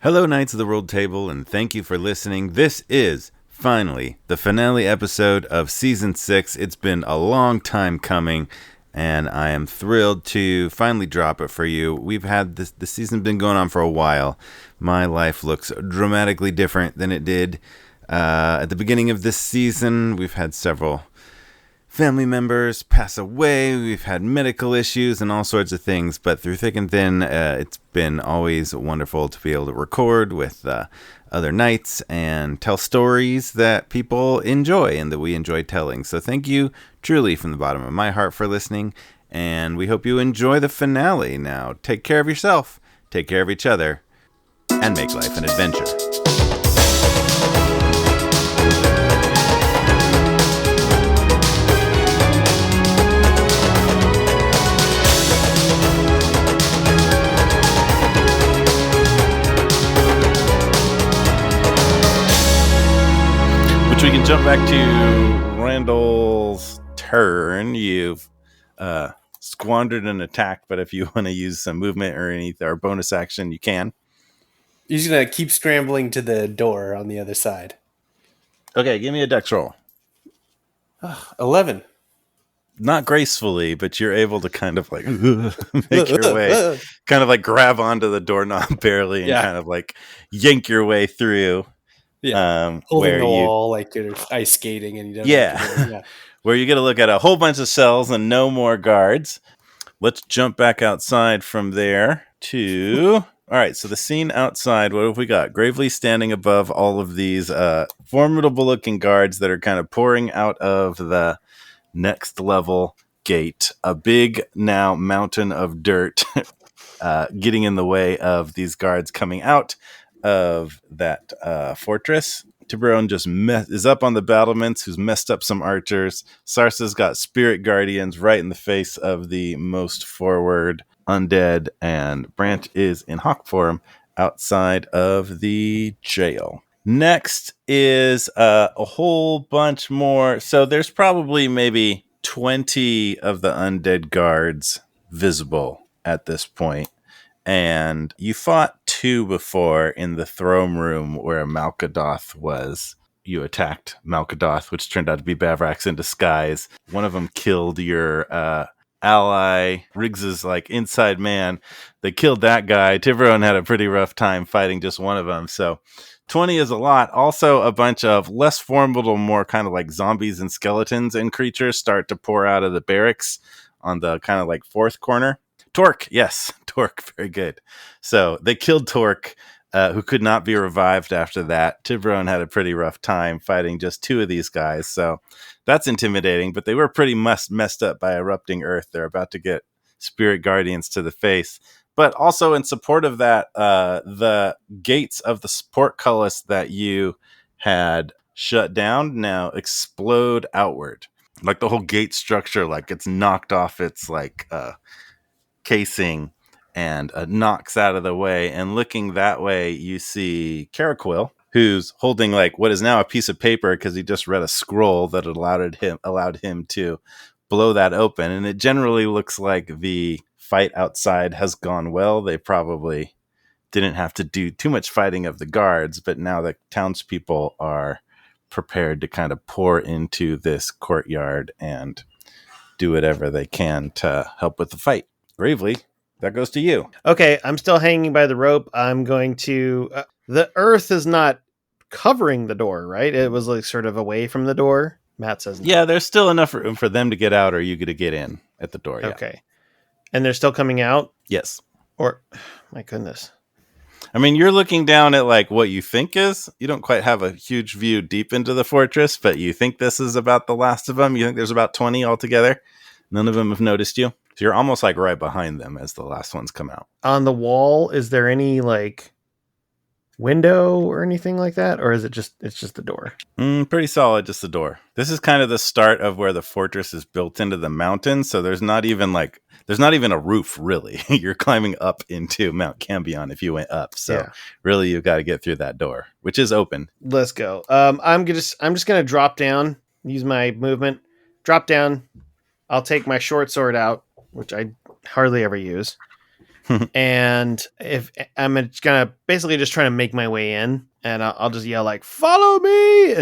Hello, Knights of the World Table, and thank you for listening. This is, finally, the finale episode of Season 6. It's been a long time coming, and I am thrilled to finally drop it for you. We've had the season been going on for a while. My life looks dramatically different than it did at the beginning of this season. We've had several family members pass away, we've had medical issues and all sorts of things, but through thick and thin, it's been always wonderful to be able to record with other knights and tell stories that people enjoy and that we enjoy telling. So thank you truly from the bottom of my heart for listening, and we hope you enjoy the finale. Now, take care of yourself, take care of each other, and make life an adventure. We can jump back to Randall's turn. You've squandered an attack, but if you want to use some movement or bonus action, you can. He's going to keep scrambling to the door on the other side. Okay, give me a dex roll. 11. Not gracefully, but you're able to kind of like make your way, kind of like grab onto the doorknob barely and kind of like yank your way through. Yeah, holding the wall like you're ice skating, and you don't. Yeah, where you get to look at a whole bunch of cells and no more guards. Let's jump back outside from there to. All right, so the scene outside. What have we got? Gravely standing above all of these formidable-looking guards that are kind of pouring out of the next level gate. A big now mountain of dirt getting in the way of these guards coming out of that fortress. Tiburon just is up on the battlements, who's messed up some archers. Sarsa's got spirit guardians right in the face of the most forward undead, and Brant is in hawk form outside of the jail. Next is a whole bunch more. So there's probably maybe 20 of the undead guards visible at this point. And you fought 2 before in the throne room where Malkadoth was. You attacked Malkadoth, which turned out to be Bavrax in disguise. One of them killed your ally, Riggs's like inside man. They killed that guy. Tiburon had a pretty rough time fighting just one of them. So 20 is a lot. Also, a bunch of less formidable, more kind of like zombies and skeletons and creatures start to pour out of the barracks on the kind of like fourth corner. Torque, yes, Torque, very good. So they killed Torque, who could not be revived after that. Tiburon had a pretty rough time fighting just 2 of these guys, so that's intimidating, but they were pretty messed up by erupting earth. They're about to get spirit guardians to the face. But also in support of that, the gates of the portcullis that you had shut down now explode outward. Like the whole gate structure, like it's knocked off its like casing and knocks out of the way, and looking that way you see Caraquil, who's holding like what is now a piece of paper because he just read a scroll that allowed him to blow that open, and it generally looks like the fight outside has gone well. They probably didn't have to do too much fighting of the guards, but now the townspeople are prepared to kind of pour into this courtyard and do whatever they can to help with the fight. Gravely, that goes to you. Okay, I'm still hanging by the rope. I'm going to... the earth is not covering the door, right? It was like sort of away from the door. Matt says no. Yeah, there's still enough room for them to get out or you to get in at the door. Yeah. Okay. And they're still coming out? Yes. Or... my goodness. I mean, you're looking down at like what you think is. You don't quite have a huge view deep into the fortress, but you think this is about the last of them. You think there's about 20 altogether. None of them have noticed you. So you're almost like right behind them as the last ones come out. On the wall, is there any like window or anything like that? Or is it's just the door? Pretty solid, just the door. This is kind of the start of where the fortress is built into the mountain. So there's not even a roof really. You're climbing up into Mount Cambion if you went up. So really you've got to get through that door, which is open. Let's go. I'm just going to drop down, use my movement, drop down. I'll take my short sword out, which I hardly ever use. And if I'm gonna basically just trying to make my way in, and I'll just yell like, "Follow me!"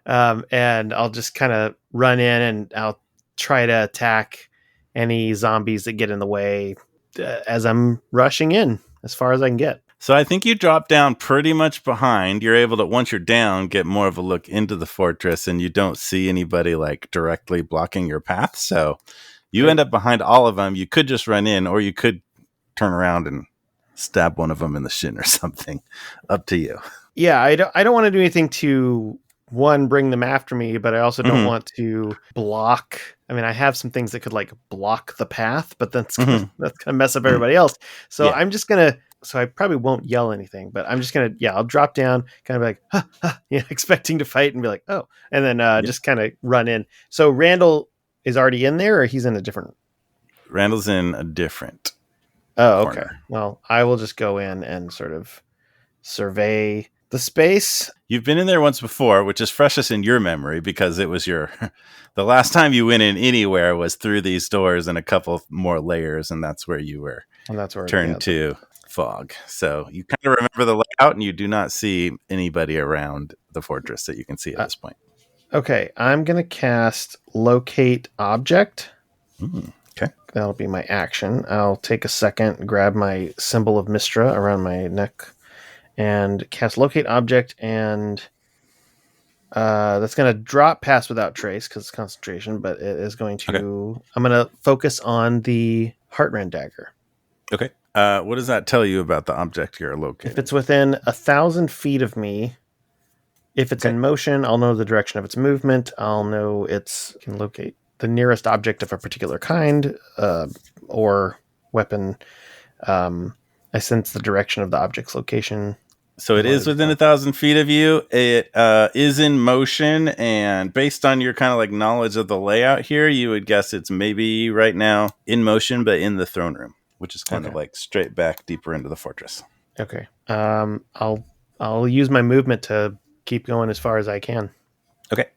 And I'll just kind of run in, and I'll try to attack any zombies that get in the way as I'm rushing in as far as I can get. So I think you drop down pretty much behind. You're able to, once you're down, get more of a look into the fortress, and you don't see anybody like directly blocking your path. So you end up behind all of them. You could just run in, or you could turn around and stab one of them in the shin or something. Up to you. Yeah, I don't want to do anything to bring them after me, but I also don't want to block. I mean, I have some things that could like block the path, but that's gonna mess up everybody else. So I'm just gonna. So I probably won't yell anything, but I'm just gonna. Yeah, I'll drop down, kind of like, expecting to fight, and be like, oh, and then just kind of run in. So Randall is already in there, or he's in a different. Randall's in a different. Oh, corner. okay. Well, I will just go in and sort of survey the space. You've been in there once before, which is freshest in your memory because it was the last time you went in anywhere was through these doors and a couple more layers, and that's where you were turned to fog. So you kind of remember the layout, and you do not see anybody around the fortress that you can see at this point. Okay, I'm going to cast Locate Object. Okay. That'll be my action. I'll take a second, grab my symbol of Mistra around my neck, and cast Locate Object, and that's going to drop Pass Without Trace because it's concentration, but it is going to... Okay. I'm going to focus on the Heartrend Dagger. Okay. What does that tell you about the object you're locating? If it's within 1,000 feet of me, if it's in motion, I'll know the direction of its movement. I'll know can locate the nearest object of a particular kind or weapon. I sense the direction of the object's location. So it is within 1,000 feet of you. It is in motion, and based on your kind of like knowledge of the layout here, you would guess it's maybe right now in motion, but in the throne room, which is kind of like straight back deeper into the fortress. Okay. I'll use my movement to keep going as far as I can. Okay.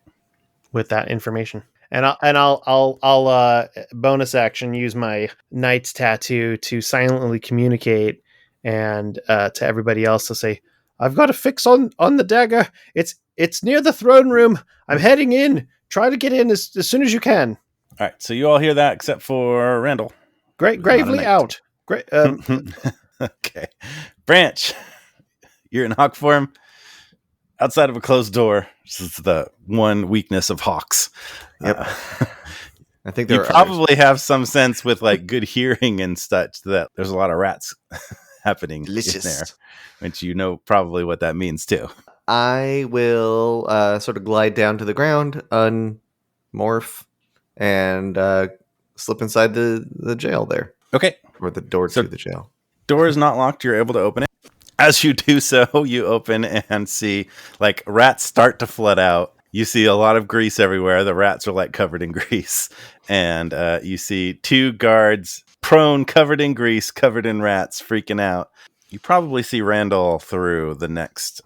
With that information. And I'll bonus action use my Knight's Tattoo to silently communicate and to everybody else to say, I've got a fix on the dagger. It's near the throne room. I'm heading in. Try to get in as soon as you can. All right. So you all hear that except for Randall. Gravely out. Great. Okay. Branch, you're in hawk form outside of a closed door. This is the one weakness of hawks. Yep. I think you probably have some sense with like good hearing and such that there's a lot of rats happening in there, which you know probably what that means too. I will sort of glide down to the ground, unmorph, and slip inside the jail there. Okay. Or the door to the jail. Door is not locked. You're able to open it. As you do so, you open and see like rats start to flood out. You see a lot of grease everywhere. The rats are like covered in grease. And you see two guards prone, covered in grease, covered in rats, freaking out. You probably see Randall through the next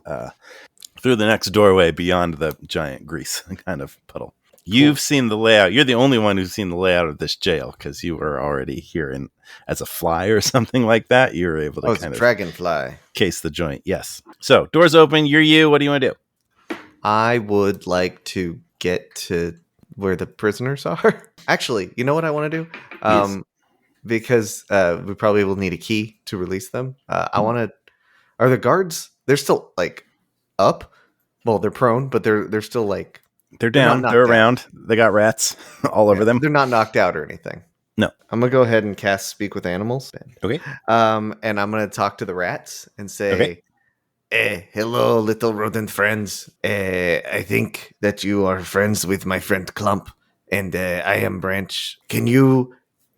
doorway beyond the giant grease kind of puddle. You've seen the layout. You're the only one who's seen the layout of this jail because you were already here as a fly or something like that. You were able to kind of dragonfly case the joint. Yes. So doors open. You're you. What do you want to do? I would like to get to where the prisoners are. Actually, you know what I want to do? Yes. Because we probably will need a key to release them. I want to. Are the guards? They're still like up. Well, they're prone, but they're still like. They're down. They're around. They got rats all over them. They're not knocked out or anything. No. I'm going to go ahead and cast Speak with Animals. Okay. And I'm going to talk to the rats and say, hello, little rodent friends. I think that you are friends with my friend Clump, and I am Branch. Can you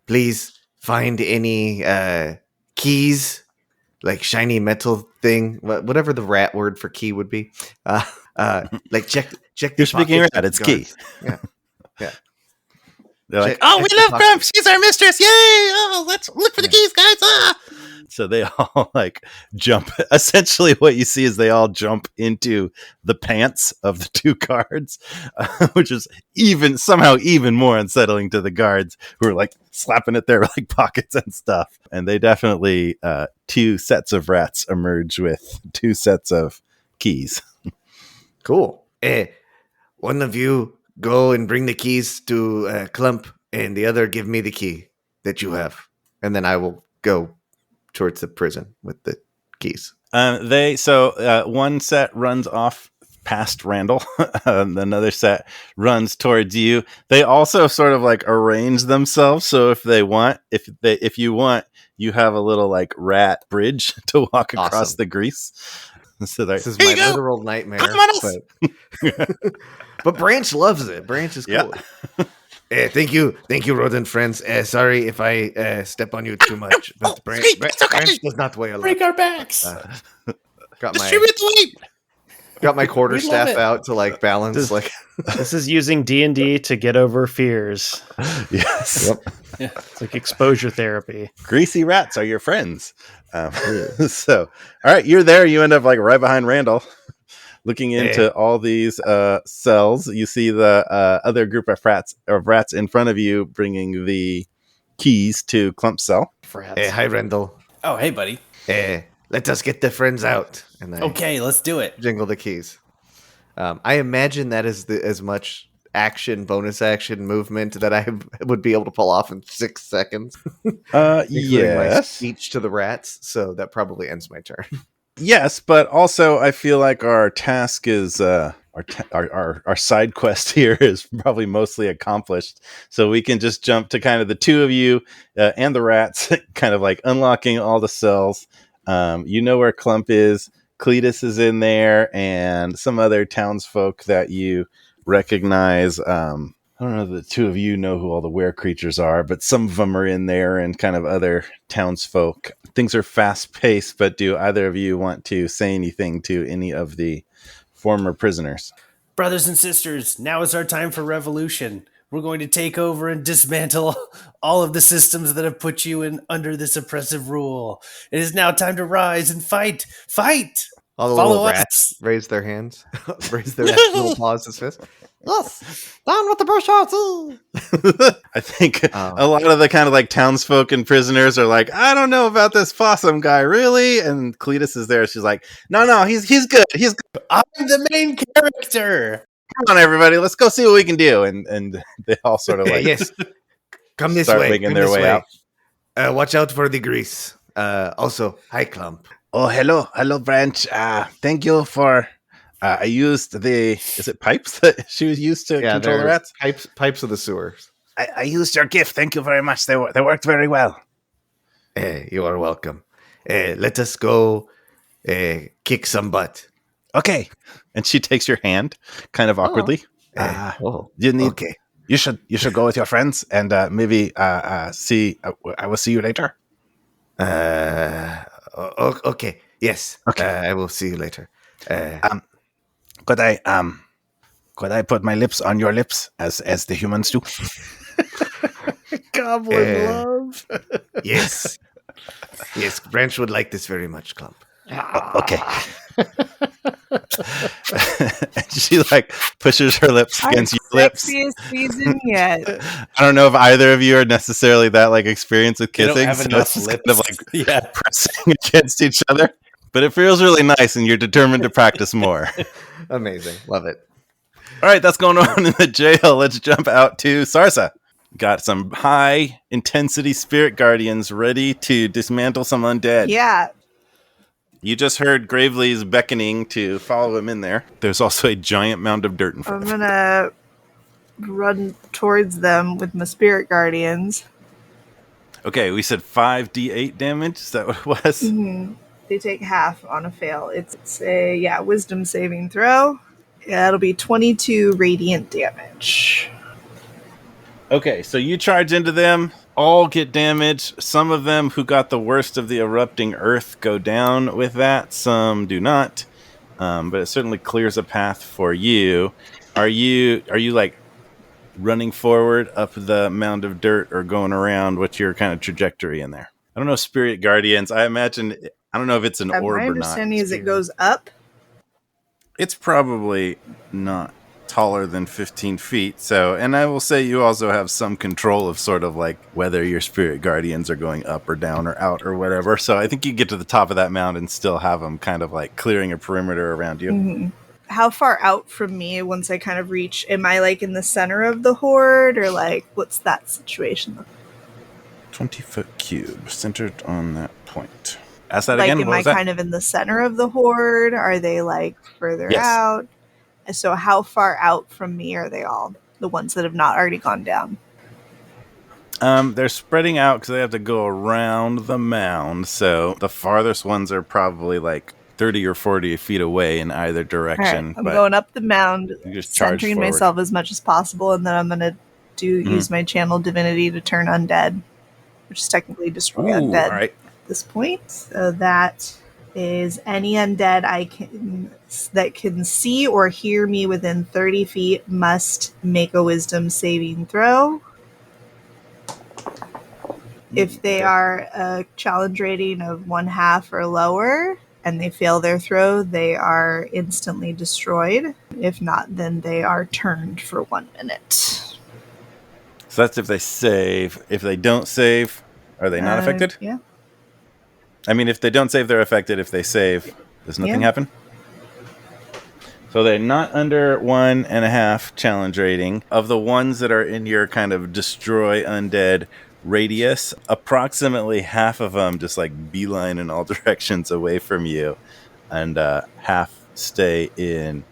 please find any keys, like shiny metal thing, whatever the rat word for key would be? Like check. You're speaking rat. It's key. Yeah. They're like, oh, we love Grump. She's our mistress. Yay! Oh, let's look for the keys, guys. So they all like jump. Essentially, what you see is they all jump into the pants of the two guards, which is somehow even more unsettling to the guards who are like slapping at their like pockets and stuff. And they definitely two sets of rats emerge with two sets of keys. Cool. One of you go and bring the keys to Clump, and the other give me the key that you have, and then I will go towards the prison with the keys. One set runs off past Randall, another set runs towards you. They also sort of like arrange themselves, so if you want, you have a little like rat bridge to walk across the grease. So this is my literal nightmare. But Branch loves it. Branch is cool. Yeah. Thank you, rodent friends. Sorry if I step on you too much. But Branch does not weigh a lot. Break our backs. Distribute the weight. Got my quarterstaff out to like balance. This is using D&D to get over fears. Yes. Yep. Yeah. It's like exposure therapy. Greasy rats are your friends. So, all right, you're there. You end up like right behind Randall, looking into all these cells. You see the other group of rats in front of you, bringing the keys to Clump's cell. Hi, Randall. Oh, hey, buddy. Let us get the friends out. And okay, let's do it. Jingle the keys. I imagine that is as much bonus action movement that I would be able to pull off in 6 seconds. Yes. My speech to the rats, so that probably ends my turn. Yes, but also I feel like our task is our side quest here is probably mostly accomplished. So we can just jump to kind of the two of you and the rats, kind of like unlocking all the cells. You know where Clump is. Cletus is in there, and some other townsfolk that you recognize. I don't know if the two of you know who all the were creatures are, but some of them are in there, and kind of other townsfolk. Things are fast paced, but do either of you want to say anything to any of the former prisoners? Brothers and sisters, now is our time for revolution. We're going to take over and dismantle all of the systems that have put you under this oppressive rule. It is now time to rise and fight. Fight! All the Follow little us. Rats raise their hands, raise their little paws as fist. Yes, down with the bourgeoisie. I think a lot of the kind of like townsfolk and prisoners are like, I don't know about this possum guy, really. And Cletus is there. She's like, no, he's good. He's good. I'm the main character. Come on, everybody, let's go see what we can do. And they all sort of like yes, come this start way. making their way out. Watch out for the grease. Also, hi, Clump. Oh, hello, Branch. Thank you for. I used is it pipes that she was used to control the rats? Pipes of the sewers. I used your gift. Thank you very much. They worked very well. You are welcome. Let us go kick some butt. Okay. And she takes your hand, kind of awkwardly. You need. Okay. You should go with your friends and maybe see. I will see you later. Okay. Yes. Okay. I will see you later. Could I put my lips on your lips as the humans do? Goblin love. Yes. Yes, Branch would like this very much, Clump. Okay. And she like pushes her lips against your lips. Sexiest season yet. I don't know if either of you are necessarily that like experienced with kissing. Have so enough it's lips. kind of like pressing against each other. But it feels really nice, and you're determined to practice more. Amazing. Love it. All right, that's going on in the jail. Let's jump out to Sarsa. Got some high intensity spirit guardians ready to dismantle some undead. Yeah. You just heard Gravely's beckoning to follow him in there. There's also a giant mound of dirt in front of him. I'm gonna run towards them with my spirit guardians. Okay, we said 5d8 damage. Is that what it was? Mm-hmm. They take half on a fail. It's a wisdom saving throw. Yeah, it'll be 22 radiant damage. Okay, so you charge into them, all get damaged. Some of them who got the worst of the erupting earth go down with that. Some do not, but it certainly clears a path for you. Are you like running forward up the mound of dirt or going around? What's your kind of trajectory in there? don't know, spirit guardians. I imagine, I don't know if it's an orb My or not. understanding is it goes up. It's probably not taller than 15 feet. So, and I will say you also have some control of sort of like whether your spirit guardians are going up or down or out or whatever. So I think you get to the top of that mound and still have them kind of like clearing a perimeter around you. Mm-hmm. How far out from me once I kind of reach? Am I like in the center of the horde, or like what's that situation? 20-foot cube centered on that point. Ask that Like, again. am What I was that? kind of in the center of the horde? Are they like further Yes. out? So how far out from me are they all? The ones that have not already gone down? They're spreading out because they have to go around the mound. So the farthest ones are probably like 30 or 40 feet away in either All direction. right, I'm going up the mound, you just charge centering forward. myself as much as possible, and then I'm going to use my channel divinity to turn undead, which is technically destroy undead All right. at this point. So that is any undead that can see or hear me within 30 feet must make a wisdom saving throw. If they are a challenge rating of 1/2 or lower and they fail their throw, they are instantly destroyed. If not, then they are turned for 1 minute. So that's if they save. If they don't save, are they not affected? Yeah. I mean, if they don't save, they're affected. If they save, does nothing Yeah. happen? So they're not under 1.5 challenge rating. Of the ones that are in your kind of destroy undead radius, approximately half of them just like beeline in all directions away from you, and half stay in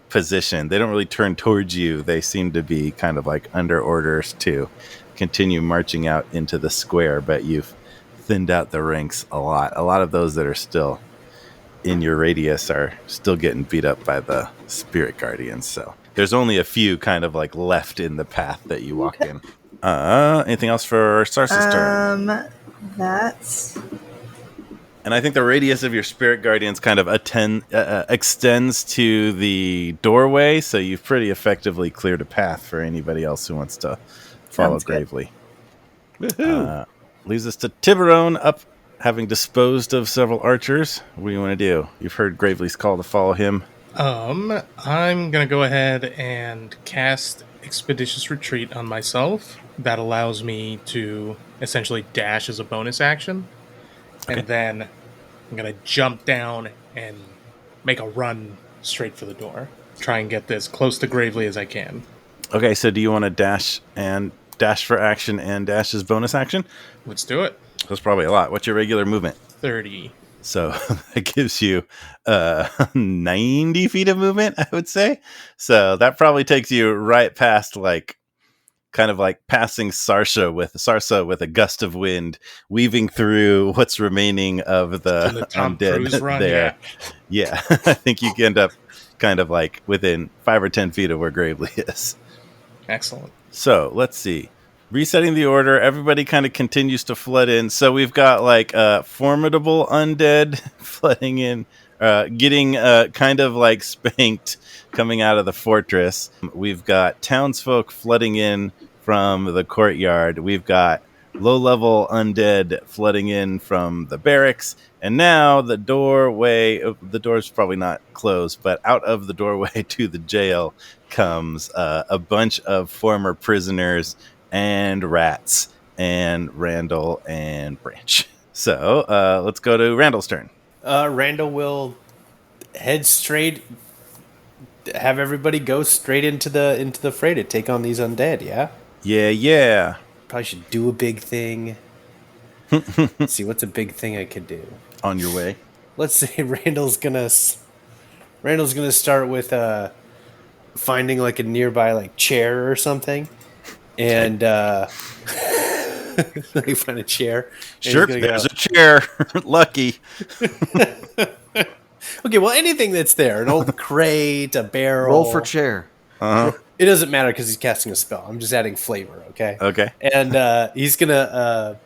position. They don't really turn towards you. They seem to be kind of like under orders to continue marching out into the square, but you've thinned out the ranks a lot. A lot of those that are still in your radius are still getting beat up by the spirit guardians. So there's only a few kind of like left in the path that you walk in. Anything else for Sarsa's turn? That's... And I think the radius of your spirit guardians kind of extends to the doorway, so you've pretty effectively cleared a path for anybody else who wants to follow Gravely. Leaves us to Tiburon up, having disposed of several archers. What do you want to do? You've heard Gravely's call to follow him. I'm gonna go ahead and cast Expeditious Retreat on myself. That allows me to essentially dash as a bonus action. Okay. And then I'm going to jump down and make a run straight for the door. Try and get this close to Gravely as I can. Okay, so do you want to dash for action and dash as bonus action? Let's do it. That's probably a lot. What's your regular movement? 30. So that gives you 90 feet of movement, I would say. So that probably takes you right past like kind of like passing Sarsa with a gust of wind, weaving through what's remaining of the Tom undead Cruise run, there. Yeah. I think you end up kind of like within 5 or 10 feet of where Gravely is. Excellent. So let's see. Resetting the order, everybody kind of continues to flood in. So we've got like formidable undead flooding in, getting kind of like spanked coming out of the fortress. We've got townsfolk flooding in from the courtyard. We've got low-level undead flooding in from the barracks. And now the door's probably not closed, but out of the doorway to the jail comes a bunch of former prisoners and rats and Randall and Branch. So let's go to Randall's turn. Randall will head straight, have everybody go straight into the fray to take on these undead. Yeah. Probably should do a big thing. Let's see, what's a big thing I could do? On your way. Let's say Randall's gonna start with finding like a nearby like chair or something, and like find a chair. Sure, there's a chair. Lucky. Okay, well, anything that's there, an old crate, a barrel. Roll for chair. It doesn't matter because he's casting a spell. I'm just adding flavor, okay? Okay. And he's gonna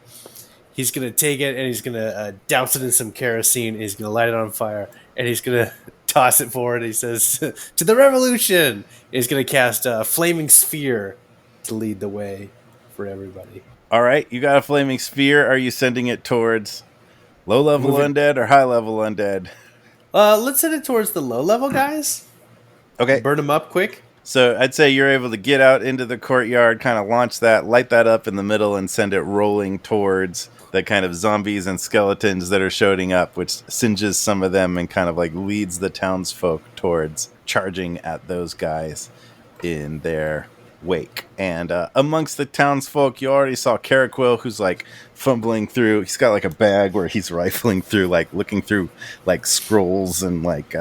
take it and he's gonna douse it in some kerosene. And he's gonna light it on fire and he's gonna toss it forward. He says, "To the revolution!" And he's gonna cast a flaming sphere to lead the way for everybody. All right, you got a flaming sphere. Are you sending it towards low level Move it. undead or high level undead? Let's send it towards the low level guys. Okay. Burn them up quick. So I'd say you're able to get out into the courtyard, kind of launch that, light that up in the middle, and send it rolling towards the kind of zombies and skeletons that are showing up, which singes some of them and kind of like leads the townsfolk towards charging at those guys in their wake. And amongst the townsfolk, you already saw Caraquil, who's like fumbling through. He's got like a bag where he's rifling through, like looking through like scrolls and like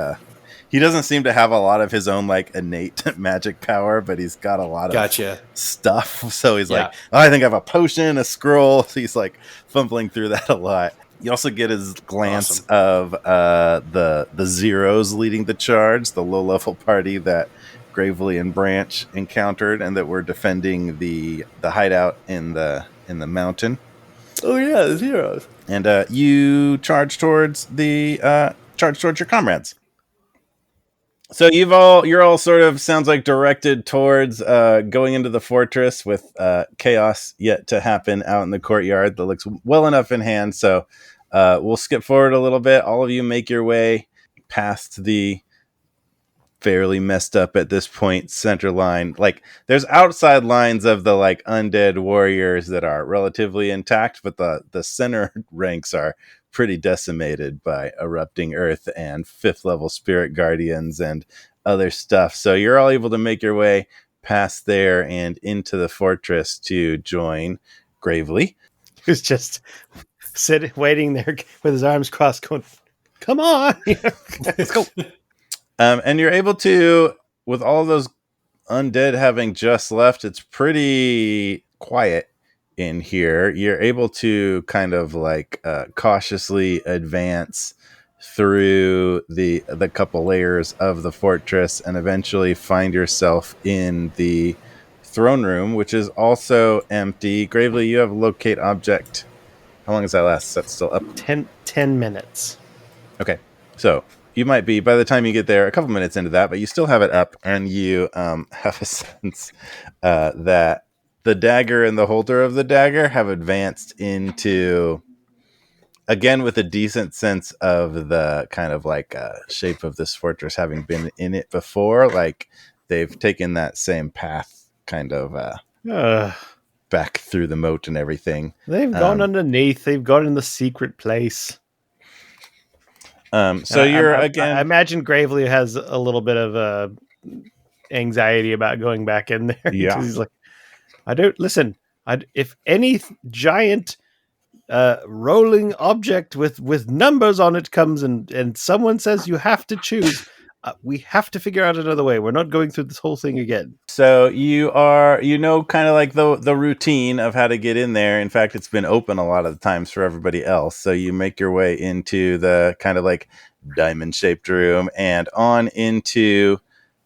he doesn't seem to have a lot of his own like innate magic power, but he's got a lot of stuff. So he's like, oh, I think I have a potion, a scroll. So he's like fumbling through that a lot. You also get his glance of the zeros leading the charge, the low level party that Gravely and Branch encountered, and that were defending the hideout in the mountain. Oh yeah, the zeros. And you charge towards your comrades. So you're all sort of sounds like directed towards going into the fortress with chaos yet to happen out in the courtyard that looks well enough in hand. So we'll skip forward a little bit. All of you make your way past the fairly messed up at this point center line. Like there's outside lines of the like undead warriors that are relatively intact, but the center ranks are pretty decimated by erupting earth and 5th level spirit guardians and other stuff. So you're all able to make your way past there and into the fortress to join Gravely, who's just waiting there with his arms crossed going, come on, let's go. And you're able to, with all of those undead having just left, it's pretty quiet in here. You're able to kind of like cautiously advance through the couple layers of the fortress and eventually find yourself in the throne room, which is also empty. Gravely, you have locate object. How long does that last? Is that still up? 10 minutes. Okay. So you might be, by the time you get there, a couple minutes into that, but you still have it up, and you have a sense that the dagger and the holder of the dagger have advanced into, again, with a decent sense of the kind of like shape of this fortress having been in it before. Like they've taken that same path kind of back through the moat and everything. They've gone underneath. They've gone in the secret place. So I imagine Gravely has a little bit of anxiety about going back in there. Yeah, he's like, I don't listen. If any giant rolling object with numbers on it comes and someone says you have to choose, we have to figure out another way. We're not going through this whole thing again. So you kind of like the routine of how to get in there. In fact, it's been open a lot of the times for everybody else. So you make your way into the kind of like diamond shaped room and on into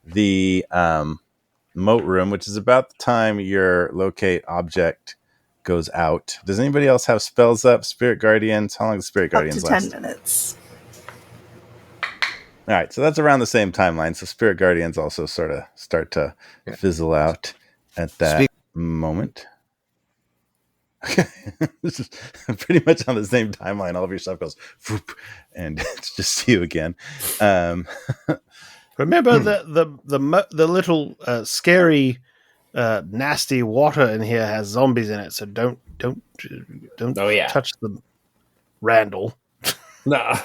the moat room, which is about the time your locate object goes out. Does anybody else have spells up? Spirit Guardians? How long does Spirit Guardians last? Up to 10 minutes. All right, so that's around the same timeline. So Spirit Guardians also sort of start to fizzle out at that moment. Okay, this is pretty much on the same timeline. All of your stuff goes, whoop, and it's just you again. Remember the little scary, nasty water in here has zombies in it. So don't touch them, Randall. No.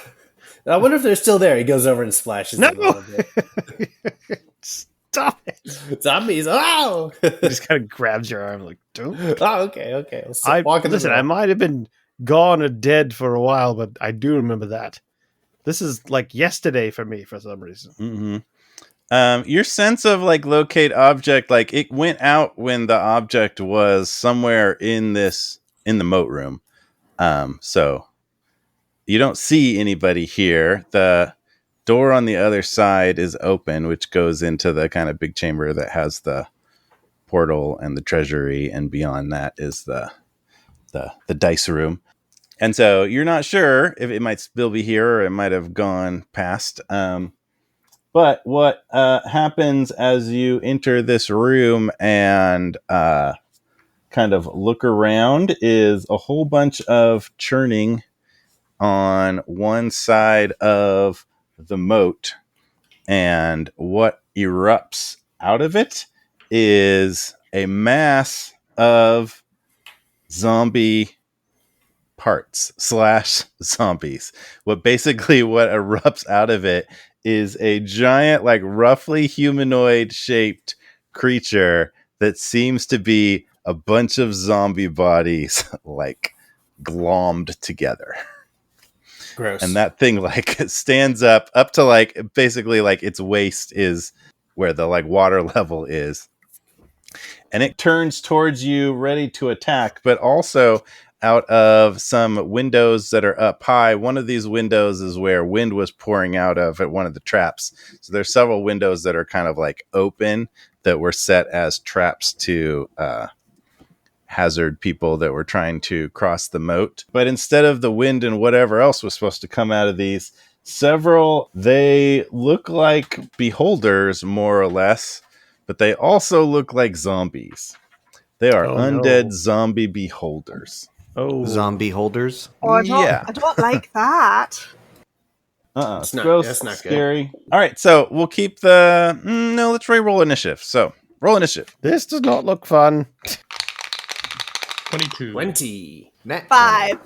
I wonder if they're still there. He goes over and splashes them a little bit. Stop it. Zombies. Oh! He just kind of grabs your arm like, don't. Oh, okay. Listen, I might have been gone or dead for a while, but I do remember that. This is like yesterday for me for some reason. Mm-hmm. Your sense of like locate object, like it went out when the object was somewhere in the moat room. So you don't see anybody here. The door on the other side is open, which goes into the kind of big chamber that has the portal and the treasury, and beyond that is the dice room. And so you're not sure if it might still be here or it might have gone past. But what happens as you enter this room and kind kind of look around is a whole bunch of churning on one side of the moat. And what erupts out of it is a mass of zombie parts / zombies. What erupts out of it is a giant, like roughly humanoid shaped creature that seems to be a bunch of zombie bodies like glommed together. Gross. And that thing like stands up to like basically like its waist is where the like water level is. And it turns towards you ready to attack, but also out of some windows that are up high. One of these windows is where wind was pouring out of at one of the traps. So there's several windows that are kind of like open that were set as traps to hazard people that were trying to cross the moat. But instead of the wind and whatever else was supposed to come out of these, they look like beholders more or less, but they also look like zombies. They are undead zombie beholders. Oh, Zombie holders. Oh, I Yeah. don't like that. It's not- gross, that's not good. scary. All right, so we'll keep the... no, let's re-roll initiative. So, roll initiative. this does not look fun. 22. 20. Nat 5.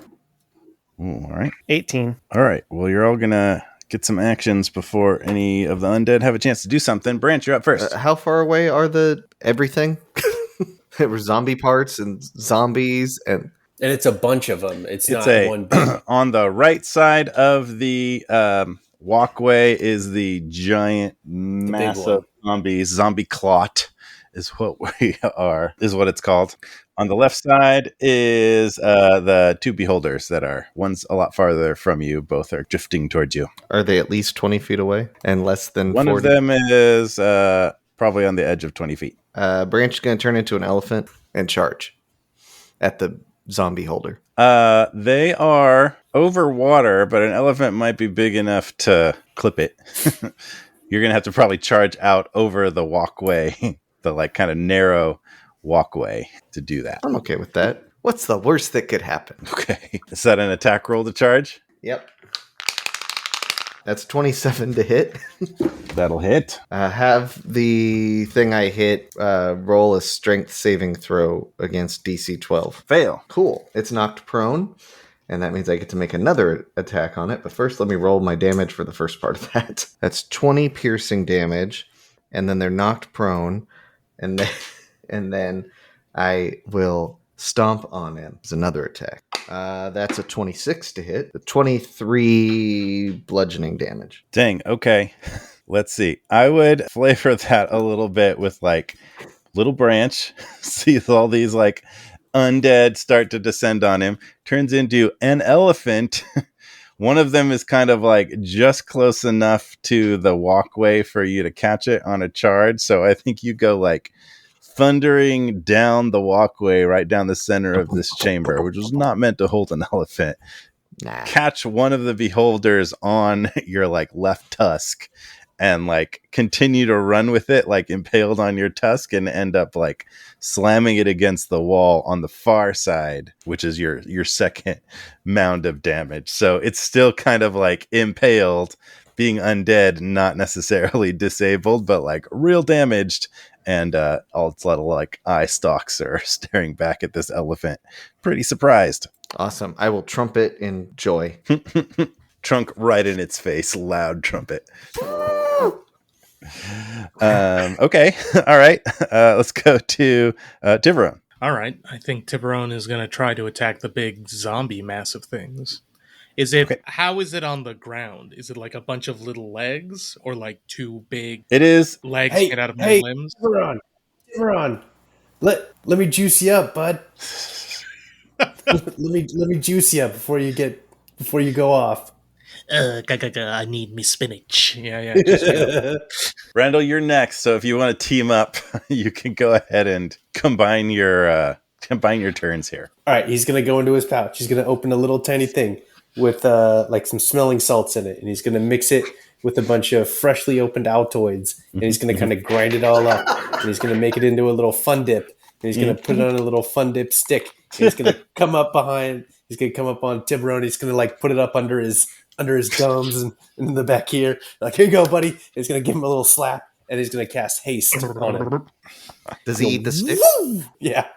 Ooh, all right. 18. All right, well, you're all going to get some actions before any of the undead have a chance to do something. Branch, you're up first. How far away are the everything? There were zombie parts and zombies and And it's a bunch of them. It's not It's one big. on the right side of the walkway is the giant, massive zombie clot is what it's called. On the left side is the two beholders that are, one's a lot farther from you. Both are drifting towards you. are they at least 20 feet away and less than One 40? of them is probably on the edge of 20 feet. Branch is going to turn into an elephant and charge at the zombie holder. They are over water, but an elephant might be big enough to clip it. You're going to have to probably charge out over the walkway, the like kind of narrow walkway to do that. I'm okay with that. What's the worst that could happen? Okay. Is that an attack roll to charge? Yep. That's 27 to hit. That'll hit. Have the thing I hit roll a strength saving throw against DC 12. Fail. Cool. It's knocked prone, and that means I get to make another attack on it. But first, let me roll my damage for the first part of that. That's 20 piercing damage, and then they're knocked prone, and then I will stomp on him. It's another attack. That's a 26 to hit. The 23 bludgeoning damage. Dang. Okay. Let's see. I would flavor that a little bit with like little branch. Sees all these like undead start to descend on him. Turns into an elephant. One of them is kind of like just close enough to the walkway for you to catch it on a charge. So I think you go like thundering down the walkway right down the center of this chamber, which was not meant to hold an elephant. Nah. Catch one of the beholders on your like left tusk and like continue to run with it like impaled on your tusk and end up like slamming it against the wall on the far side, which is your second mound of damage. So it's still kind of like impaled, being undead, not necessarily disabled, but like real damaged. And all its little like eye stalks are staring back at this elephant, pretty surprised. Awesome. I will trumpet in joy. Trunk right in its face, loud trumpet. Okay, all right. Let's go to Tiburon. All right. I think Tiburon is going to try to attack the big zombie massive things. Is it? Okay. How is it on the ground? Is it like a bunch of little legs, or like two big It is. legs Hey, made out of no hey, limbs? Tiburon. Let me juice you up, bud. let me juice you up before you go off. I need me spinach. Yeah. Just, Randall, you're next. So if you want to team up, you can go ahead and combine your turns here. All right, he's gonna go into his pouch. He's gonna open a little tiny thing with like some smelling salts in it, and he's gonna mix it with a bunch of freshly opened Altoids, and he's gonna kind of grind it all up, and he's gonna make it into a little fun dip, And he's going to put it on a little fun dip stick. And he's going to come up behind. He's going to come up on Tiburon. He's going to like put it up under his gums and in the back here. Like, here you go, buddy. And he's going to give him a little slap, and he's going to cast haste on him. Does he eat the stick? Yeah.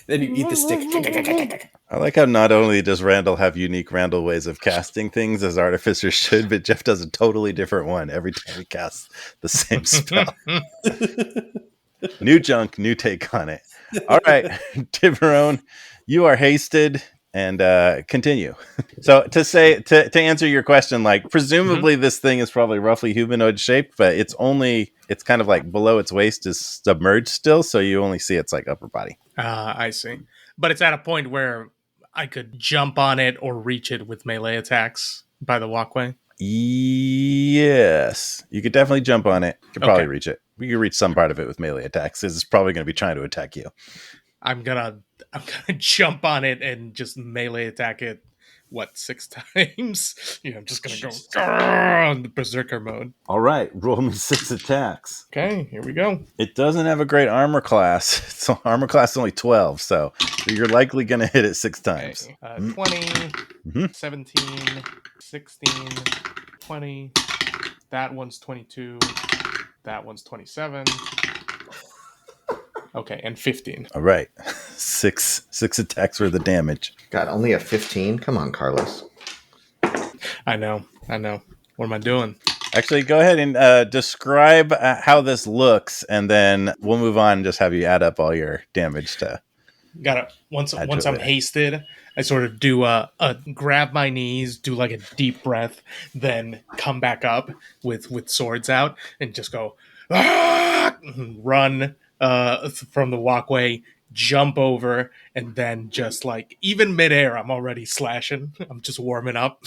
Then you eat the stick. I like how not only does Randall have unique Randall ways of casting things as artificers should, but Jeff does a totally different one every time he casts the same spell. New junk, new take on it. All right, Tiburon, you are hasted, and continue. So to answer your question, like presumably this thing is probably roughly humanoid shaped, but it's kind of like below its waist is submerged still, so you only see its like upper body. I see. But it's at a point where I could jump on it or reach it with melee attacks by the walkway. Yes, you could definitely jump on it. You could probably reach it. We could reach some part of it with melee attacks. It's probably going to be trying to attack you. I'm gonna jump on it and just melee attack it. 6 times? Yeah, I'm just gonna go on the berserker mode. All right, roll me 6 attacks. Okay, here we go. It doesn't have a great armor class. So armor class is only 12, so you're likely gonna hit it 6 times. Okay. 20, 17, 16, 20. That one's 22. That one's 27. Okay, and 15. All right. 6 attacks worth of damage. God, only a 15? Come on, Carlos. I know. What am I doing? Actually, go ahead and describe how this looks, and then we'll move on and just have you add up all your damage to. Got it. Once I'm hasted, I sort of do a grab my knees, do like a deep breath, then come back up with swords out and just go run from the walkway, jump over, and then just like even midair, I'm already slashing. I'm just warming up,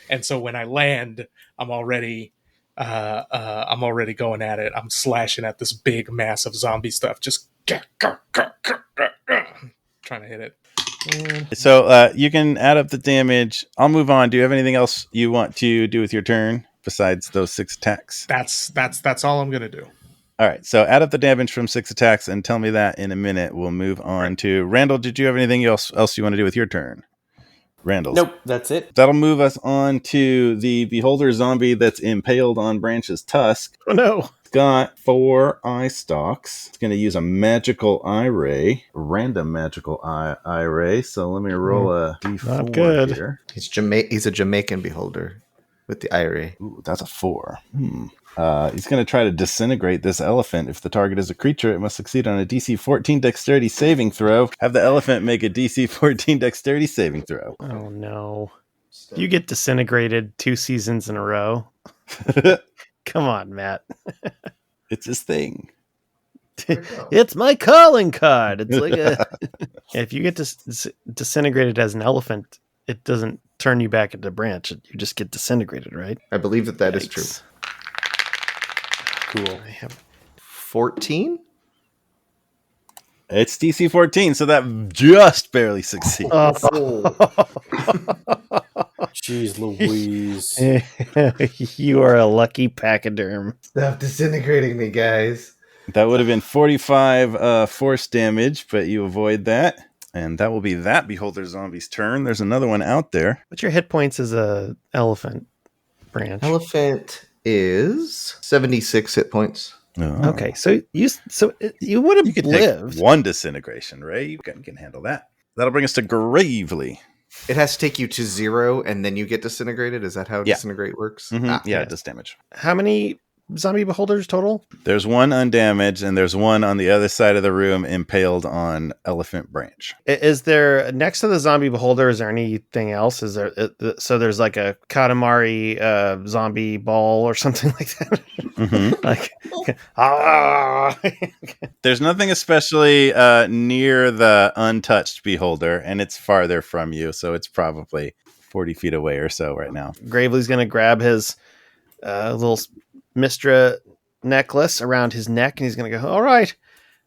and so when I land, I'm already going at it. I'm slashing at this big, massive zombie stuff. Just trying to hit it. So you can add up the damage. I'll move on. Do you have anything else you want to do with your turn besides those 6 attacks? That's all I'm gonna do. All right, so add up the damage from 6 attacks and tell me that in a minute. We'll move on to Randall. Did you have anything else you want to do with your turn? Randall. Nope, that's it. That'll move us on to the Beholder zombie that's impaled on Branch's tusk. Oh no. It's got 4 eye stalks. It's going to use a magical eye ray, a random magical eye ray. So let me roll a d4 Not good. here. He's a Jamaican beholder with the eye ray. Ooh, that's a 4. He's going to try to disintegrate this elephant. If the target is a creature, it must succeed on a DC 14 dexterity saving throw. Have the elephant make a DC 14 dexterity saving throw. Oh, no. You get disintegrated 2 seasons in a row. Come on, Matt. It's his thing. It's my calling card. It's like if you get disintegrated as an elephant, it doesn't turn you back into Branch. You just get disintegrated, right? I believe that is true. Cool. I have 14? It's DC 14, so that just barely succeeds. Jeez Louise. You are a lucky pachyderm. Stop disintegrating me, guys. That would have been 45 force damage, but you avoid that. And that will be that Beholder zombie's turn. There's another one out there. What's your hit points as a elephant, Branch? Elephant is 76 hit points. Oh. Okay, so you would have lived. Take 1 disintegration, right? You can handle that. That'll bring us to Gravely. It has to take you to 0 and then you get disintegrated. Is that how disintegrate works? Mm-hmm. Yeah, it does damage. How many zombie beholders total? There's 1 undamaged, and there's 1 on the other side of the room impaled on Elephant Branch. Is there, next to the zombie beholder, is there anything else? Is there, so there's like a Katamari zombie ball or something like that? Mm-hmm. There's nothing especially near the untouched beholder, and it's farther from you, so it's probably 40 feet away or so right now. Gravely's going to grab his little Mistra necklace around his neck, and he's going to go, all right,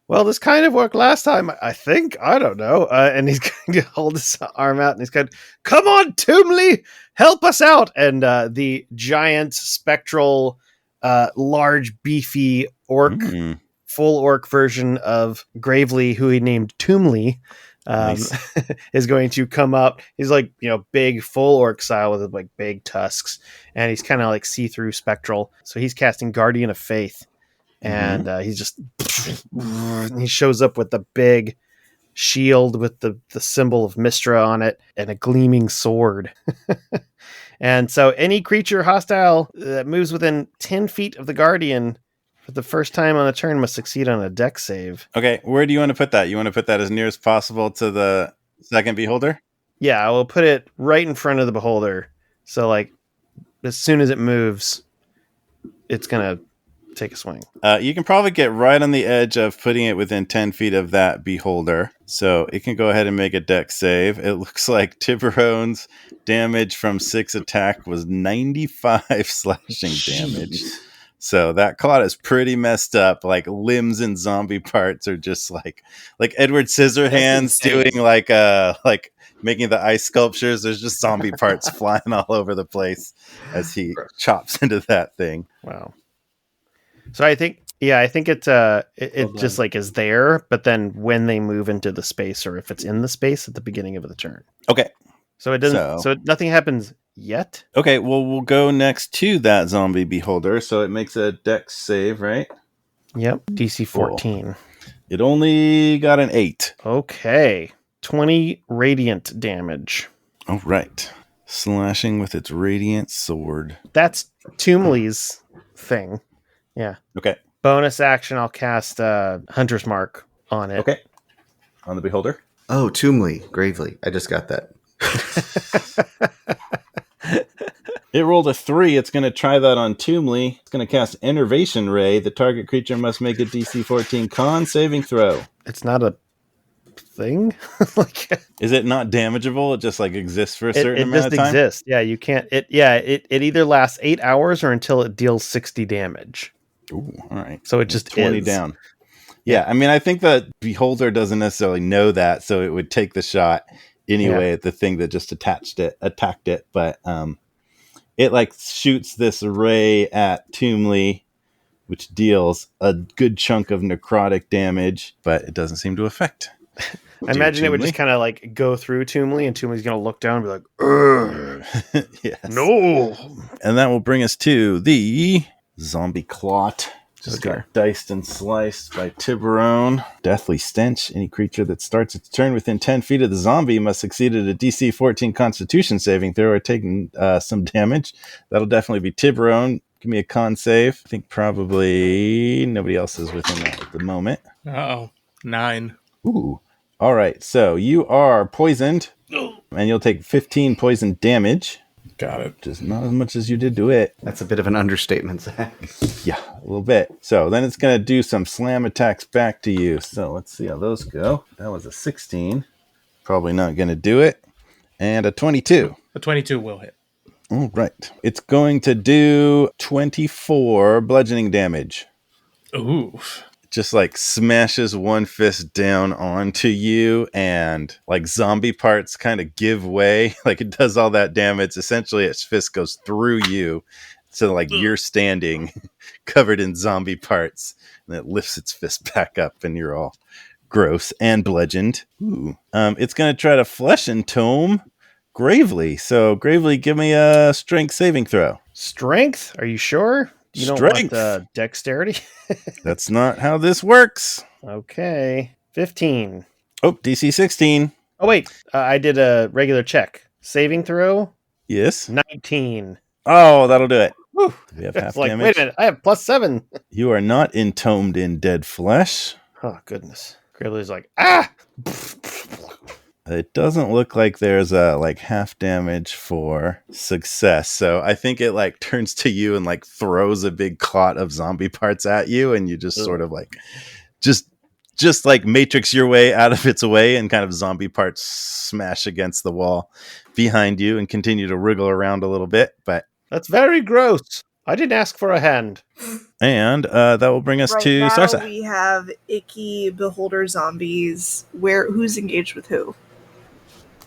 well, this kind of worked last time, I think. I don't know. And he's going to hold his arm out, and he's going, come on, Toomley, help us out. And the giant, spectral, large, beefy orc full orc version of Gravely, who he named Toomly, Nice. is going to come up. He's like, big full orc style with like big tusks, and he's kind of like see-through spectral. So he's casting Guardian of Faith, and he's just he shows up with the big shield with the symbol of Mistra on it and a gleaming sword. And so any creature hostile that moves within 10 feet of the Guardian for the first time on a turn must succeed on a dex save. Okay, where do you want to put that? You want to put that as near as possible to the second beholder? Yeah, I will put it right in front of the beholder. So like as soon as it moves, it's going to take a swing. You can probably get right on the edge of putting it within 10 feet of that beholder. So it can go ahead and make a dex save. It looks like Tiburon's damage from 6 attack was 95 slashing damage. So that claw is pretty messed up. Like limbs and zombie parts are just like Edward Scissorhands doing like making the ice sculptures. There's just zombie parts flying all over the place as he chops into that thing. Wow. So I think it just like is there, but then when they move into the space, or if it's in the space at the beginning of the turn. Okay. So it doesn't. So nothing happens yet. Okay. Well, we'll go next to that zombie beholder. So it makes a dex save, right? Yep. DC 14. Cool. It only got an 8. Okay. 20 radiant damage. All right. Slashing with its radiant sword. That's Toomly's thing. Yeah. Okay. Bonus action, I'll cast Hunter's Mark on it. Okay. On the beholder? Oh, Toomly, Gravely. I just got that. It rolled a 3. It's going to try that on Toomly. It's going to cast Enervation Ray. The target creature must make a DC 14 con saving throw. It's not a thing? Is it not damageable? It just like exists for a certain amount of time? It just exists. Yeah, you can't. It either lasts 8 hours or until it deals 60 damage. Ooh, all right. So it just 20 is. down. Yeah, I mean, I think the beholder doesn't necessarily know that, so it would take the shot anyway at the thing that just attacked it. But it like shoots this ray at Toomly, which deals a good chunk of necrotic damage, but it doesn't seem to affect. I imagine it would just kind of like go through Toomly, and Toomly's going to look down and be like, "Ugh, yes. No." And that will bring us to the zombie clot. Just got diced and sliced by Tiburon. Deathly stench. Any creature that starts its turn within 10 feet of the zombie must succeed at a DC 14 Constitution saving throw or taking some damage. That'll definitely be Tiburon. Give me a con save. I think probably nobody else is within that at the moment. 9. Ooh. All right. So you are poisoned, and you'll take 15 poison damage. Got it. Just not as much as you did to it. That's a bit of an understatement, Zach. Yeah, a little bit. So then it's going to do some slam attacks back to you. So let's see how those go. That was a 16. Probably not going to do it. And a 22. A 22 will hit. All right. It's going to do 24 bludgeoning damage. Ooh. Just like smashes one fist down onto you, and like zombie parts kind of give way. Like it does all that damage. Essentially, its fist goes through you. So like you're standing covered in zombie parts, and it lifts its fist back up, and you're all gross and bludgeoned. Ooh. It's going to try to flesh and tome Gravely. So Gravely, give me a strength saving throw. Strength? Are you sure? You don't want dexterity? That's not how this works. Okay. 15. Oh, DC 16. Oh, wait. I did a regular check. Saving throw? Yes. 19. Oh, that'll do it. Whew. We have half like, damage. wait a minute. I have +7. You are not entombed in dead flesh. Oh, goodness. Gravely's like, ah! It doesn't look like there's a like half damage for success. So I think it like turns to you and like throws a big clot of zombie parts at you, and you just sort of like just like matrix your way out of its way, and kind of zombie parts smash against the wall behind you and continue to wriggle around a little bit. But that's very gross. I didn't ask for a hand. And that will bring us to now Sarsa. We have icky beholder zombies. Who's engaged with who?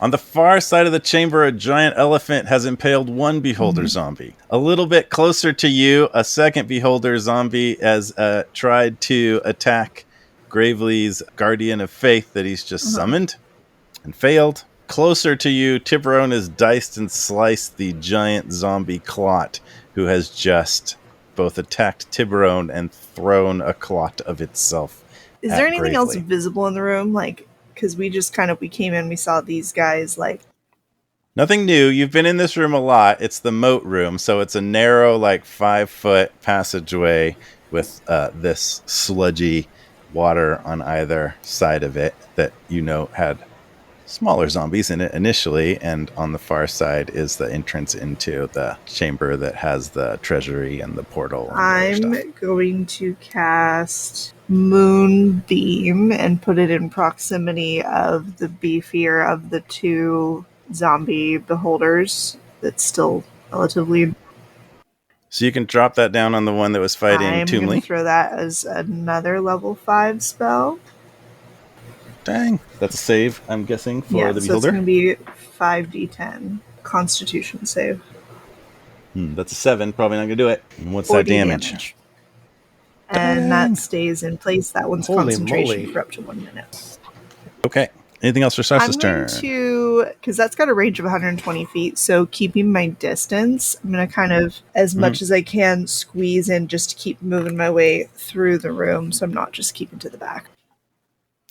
On the far side of the chamber, a giant elephant has impaled one beholder zombie. A little bit closer to you, a second beholder zombie has tried to attack Gravely's guardian of faith that he's just summoned and failed. Closer to you, Tiburon has diced and sliced the giant zombie clot who has just both attacked Tiburon and thrown a clot of itself. Is there anything else visible in the room? Like, because we came in, we saw these guys, like... Nothing new. You've been in this room a lot. It's the moat room, so it's a narrow, 5-foot passageway with this sludgy water on either side of it that had smaller zombies in it initially, and on the far side is the entrance into the chamber that has the treasury and the portal. And I'm going to cast Moonbeam and put it in proximity of the beefier of the two zombie beholders that's still relatively... So you can drop that down on the one that was fighting Toomley. I'm going to throw that as another level 5 spell. Dang. That's a save, I'm guessing, for the beholder? Yeah, so it's going to be 5d10 Constitution save. That's a 7. Probably not going to do it. And what's that damage? And that stays in place. That one's concentration for up to 1 minute. Okay. Anything else for Sarsa's turn? I'm going to, because that's got a range of 120 feet, so keeping my distance, I'm going to kind of, as much as I can, squeeze in just to keep moving my way through the room, so I'm not just keeping to the back.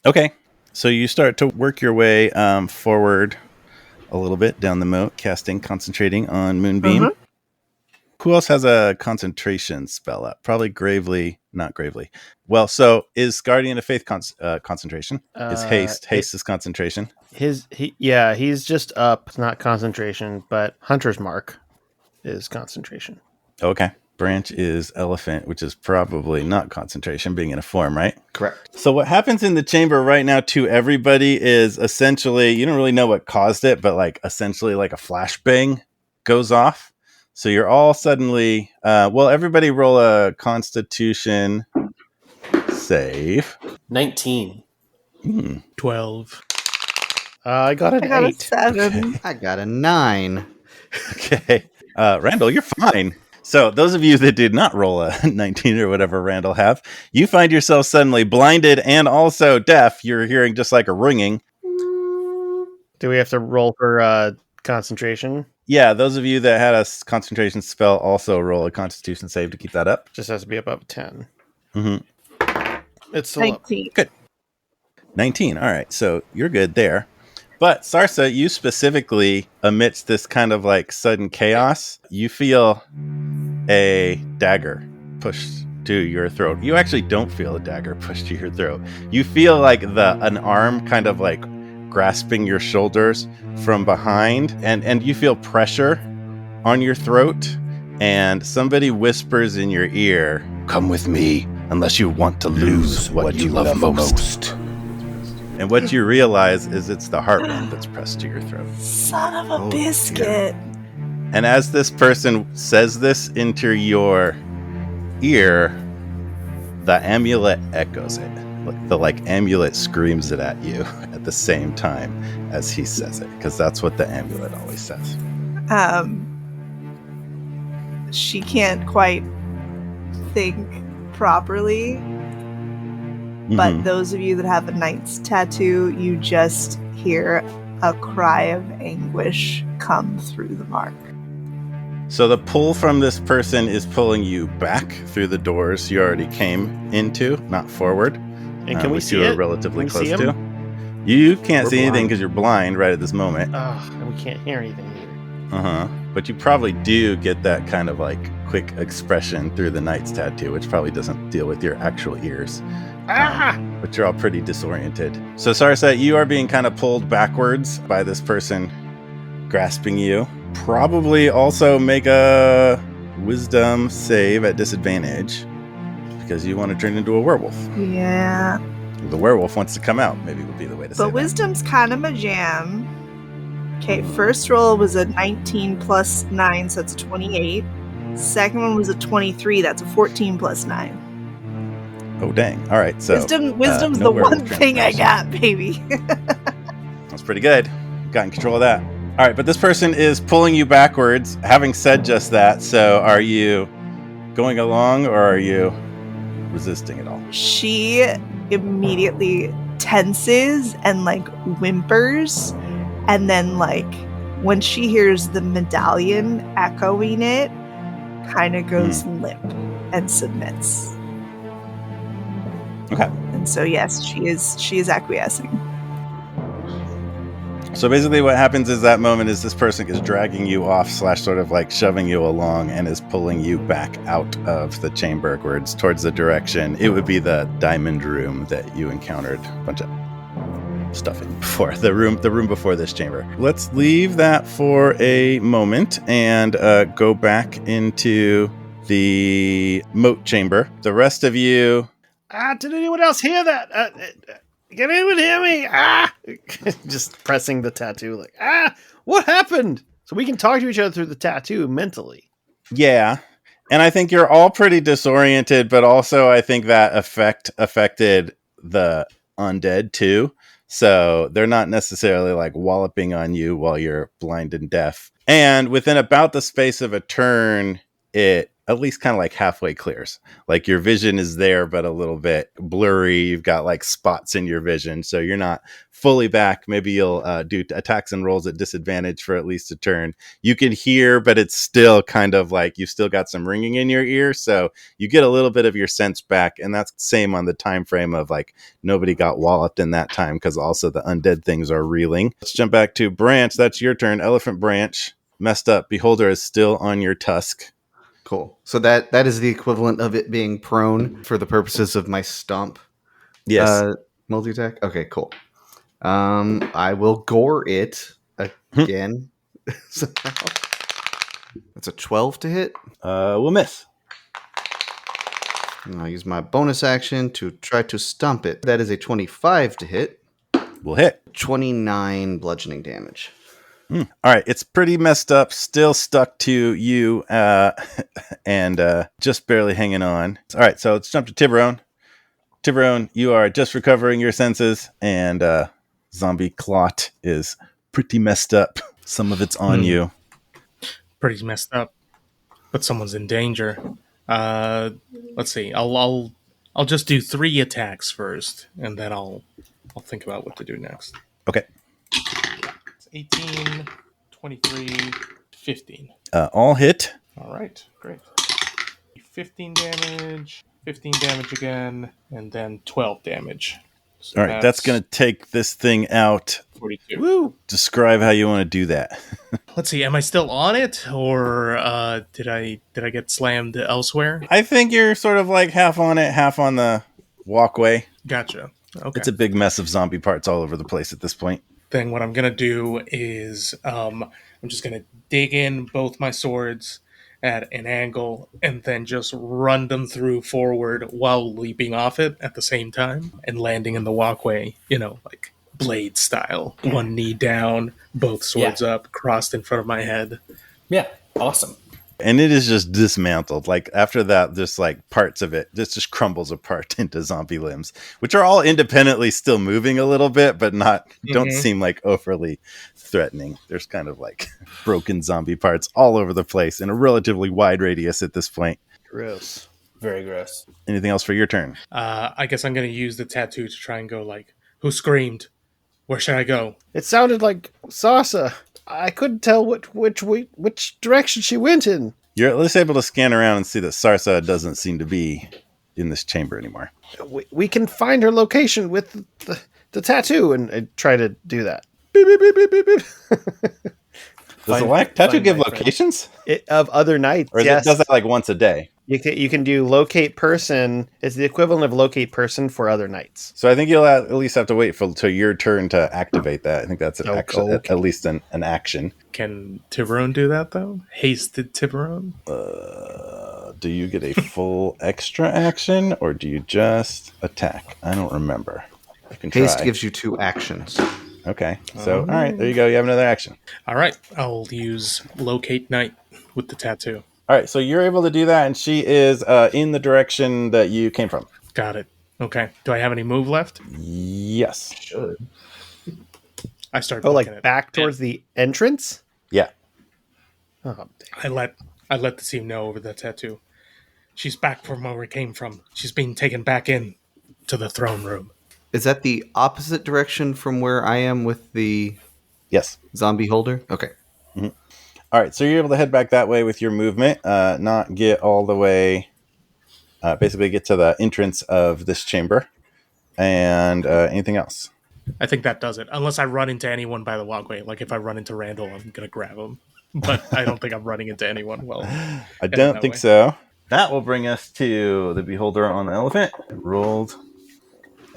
Okay. So you start to work your way forward a little bit down the moat, concentrating on Moonbeam. Who else has a concentration spell up? Probably not Gravely. Well, so is Guardian of Faith concentration? Is Haste is concentration? He's just up, not concentration, but Hunter's Mark is concentration. Okay. Branch is Elephant, which is probably not concentration, being in a form, right? Correct. So what happens in the chamber right now to everybody is essentially, you don't really know what caused it, but essentially a flashbang goes off. So you're all suddenly, everybody roll a Constitution save. 19. 12. I got an 8. A 7. Okay. I got a 9. Okay. Randall, you're fine. So those of you that did not roll a 19 or whatever Randall have, you find yourself suddenly blinded and also deaf. You're hearing just like a ringing. Do we have to roll for concentration? Yeah, those of you that had a concentration spell also roll a Constitution save to keep that up. Just has to be above 10. Mm-hmm. It's still 19. Up. Good. 19. All right, so you're good there. But Sarsa, you specifically, amidst this kind of sudden chaos, you feel a dagger pushed to your throat. You actually don't feel a dagger pushed to your throat. You feel an arm kind of grasping your shoulders from behind, and you feel pressure on your throat, and somebody whispers in your ear, "Come with me, unless you want to lose what you love most." And what you realize is it's the heartband that's pressed to your throat. Son of a biscuit. And as this person says this into your ear, the amulet echoes it. The amulet screams it at you at the same time as he says it, because that's what the amulet always says. She can't quite think properly. But those of you that have a knight's tattoo, you just hear a cry of anguish come through the mark. So the pull from this person is pulling you back through the doors you already came into, not forward. And can we see you it? are relatively Can we close see to. You can't see anything because you're blind right at this moment. And we can't hear anything either. But you probably do get that kind of quick expression through the knight's tattoo, which probably doesn't deal with your actual ears. But you're all pretty disoriented. So Sarsa, you are being kind of pulled backwards by this person grasping you. Probably also make a wisdom save at disadvantage because you want to turn into a werewolf. Yeah. The werewolf wants to come out, maybe would be the way to say But that. wisdom's kind of my jam. Okay, first roll was a 19 plus 9, so that's a 28. Second one was a 23, that's a 14 plus 9. Oh, dang. All right, so... Wisdom's the one thing I got, baby. That's pretty good. gotten control of that. All right, but this person is pulling you backwards, having said just that. So are you going along or are you resisting at all? She immediately tenses and like whimpers, and then like when she hears the medallion echoing it, kind of goes limp and submits. Okay. And so yes, she is acquiescing. So basically what happens is that moment is this person is dragging you off / sort of like shoving you along and is pulling you back out of the chamber towards the direction. It would be the diamond room that you encountered a bunch of stuff in before. The room before this chamber. Let's leave that for a moment and go back into the moat chamber. The rest of you... Did anyone else hear that? Can anyone hear me? Just pressing the tattoo like, what happened? So we can talk to each other through the tattoo mentally. Yeah. And I think you're all pretty disoriented, but also I think that affected the undead too. So they're not necessarily like walloping on you while you're blind and deaf. And within about the space of a turn, it at least kind of like halfway clears. Like your vision is there, but a little bit blurry. You've got like spots in your vision. So you're not fully back. Maybe you'll do attacks and rolls at disadvantage for at least a turn. You can hear, but it's still kind of like you've still got some ringing in your ear. So you get a little bit of your sense back. And that's same on the time frame of like nobody got walloped in that time because also the undead things are reeling. Let's jump back to Branch. That's your turn. Elephant Branch. Messed up. Beholder is still on your tusk. Cool. So that is the equivalent of it being prone for the purposes of my stomp. Yes. Multi-attack? Okay, cool. I will gore it again. That's a 12 to hit. We'll miss. And I'll use my bonus action to try to stomp it. That is a 25 to hit. We'll hit. 29 bludgeoning damage. All right, it's pretty messed up, still stuck to you, and just barely hanging on. All right, so let's jump to Tiburon. Tiburon, you are just recovering your senses, and zombie clot is pretty messed up. Some of it's on you. Pretty messed up, but someone's in danger. Let's see. I'll just do 3 attacks first, and then I'll think about what to do next. Okay. 18, 23, 15. All hit. All right, great. 15 damage again, and then 12 damage. So all right, that's going to take this thing out. 42. Woo! Describe how you want to do that. Let's see, am I still on it, or did I get slammed elsewhere? I think you're sort of like half on it, half on the walkway. Gotcha. Okay. It's a big mess of zombie parts all over the place at this point. Then what I'm going to do is I'm just going to dig in both my swords at an angle and then just run them through forward while leaping off it at the same time and landing in the walkway, like Blade style. One knee down, both swords up, crossed in front of my head. Yeah, awesome. And it is just dismantled. Like after that, just like parts of it just crumbles apart into zombie limbs, which are all independently still moving a little bit, but don't seem like overly threatening. There's kind of like broken zombie parts all over the place in a relatively wide radius at this point. Gross. Very gross. Anything else for your turn? I guess I'm going to use the tattoo to try and go like, who screamed? Where should I go? It sounded like Sarsa. I couldn't tell which direction she went in. You're at least able to scan around and see that Sarsa doesn't seem to be in this chamber anymore. We can find her location with the tattoo, and I try to do that. Beep, beep, beep, beep, beep, beep. Does the tattoo give locations? Of other nights, or yes. Does that like once a day? You can do locate person. It's the equivalent of locate person for other nights. So I think you'll at least have to wait till your turn to activate that. I think that's at least an action. Can Tiburon do that, though? Hasted Tiburon? Do you get a full extra action, or do you just attack? I don't remember. I can try. Haste gives you 2 actions. Okay. So, all right. There you go. You have another action. All right. I'll use Locate Night with the tattoo. All right. So you're able to do that, and she is in the direction that you came from. Got it. Okay. Do I have any move left? Yes. Should. I start Oh, booking like it. back towards the entrance? Yeah. Oh, dang. I let the team know over the tattoo. She's back from where we came from. She's being taken back in to the throne room. Is that the opposite direction from where I am with the Yes. zombie holder? Okay. All right, so you're able to head back that way with your movement, not get all the way, basically get to the entrance of this chamber. And anything else? I think that does it. Unless I run into anyone by the walkway. Like if I run into Randall, I'm going to grab him. But I don't think I'm running into anyone. Well, I don't think so. That will bring us to the beholder on the elephant. It rolled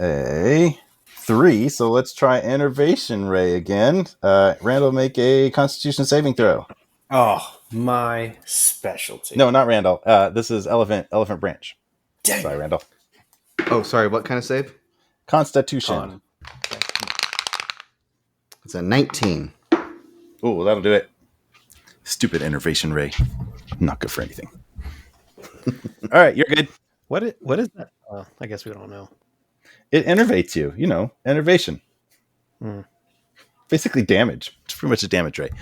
a 3, so let's try Enervation Ray again. Randall, make a Constitution saving throw. Oh, my specialty. No, not Randall. This is Elephant Branch. Dang. Sorry, Randall. Oh, sorry. What kind of save? Constitution. Con. It's a 19. Oh, that'll do it. Stupid Enervation Ray. Not good for anything. All right, you're good. What is that? I guess we don't know. It enervates you. You know, enervation. Basically damage. It's pretty much a damage rate.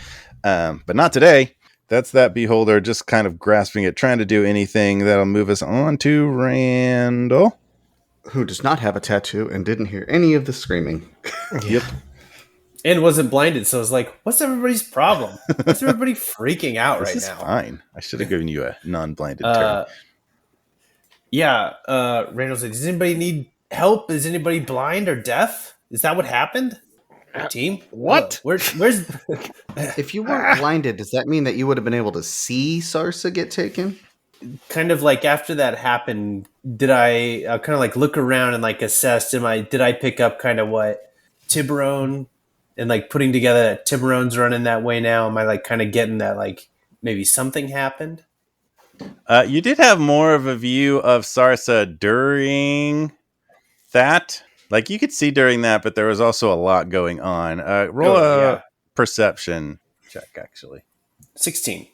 But not today. That's that beholder just kind of grasping it, trying to do anything that'll move us on to Randall. Who does not have a tattoo and didn't hear any of the screaming. Yep. And wasn't blinded, so I was like, what's everybody's problem? What's everybody freaking out This right is now? fine. I should have given you a non-blinded turn. Randall said, does anybody need help? Is anybody blind or deaf? Is that what happened? Team? What? Where's If you weren't blinded, does that mean that you would have been able to see Sarsa get taken? kind of like after that happened, did I kind of like look around and like assess, did I pick up kind of what Tiburon and like putting together that Tiburon's running that way now? Am I like kind of getting that like maybe something happened? You did have more of a view of Sarsa during that. Like you could see during that, but there was also a lot going on. Roll a perception check, actually. 16.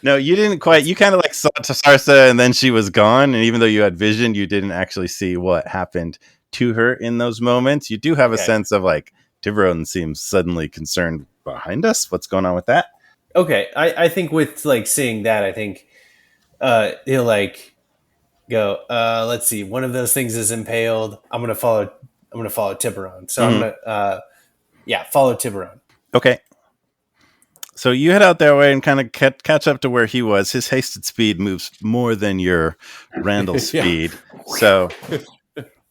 No, you didn't quite. You kind of like saw Sarsa and then she was gone. And even though you had vision, you didn't actually see what happened to her in those moments. You do have a sense of like, Tiburon seems suddenly concerned behind us. What's going on with that? Okay. I think with like seeing that, I think he'll like go, let's see, one of those things is impaled. I'm gonna follow Tiburon. So I'm gonna follow Tiburon. Okay. So you head out that way and kind of catch up to where he was. His hasted speed moves more than your Randall speed. So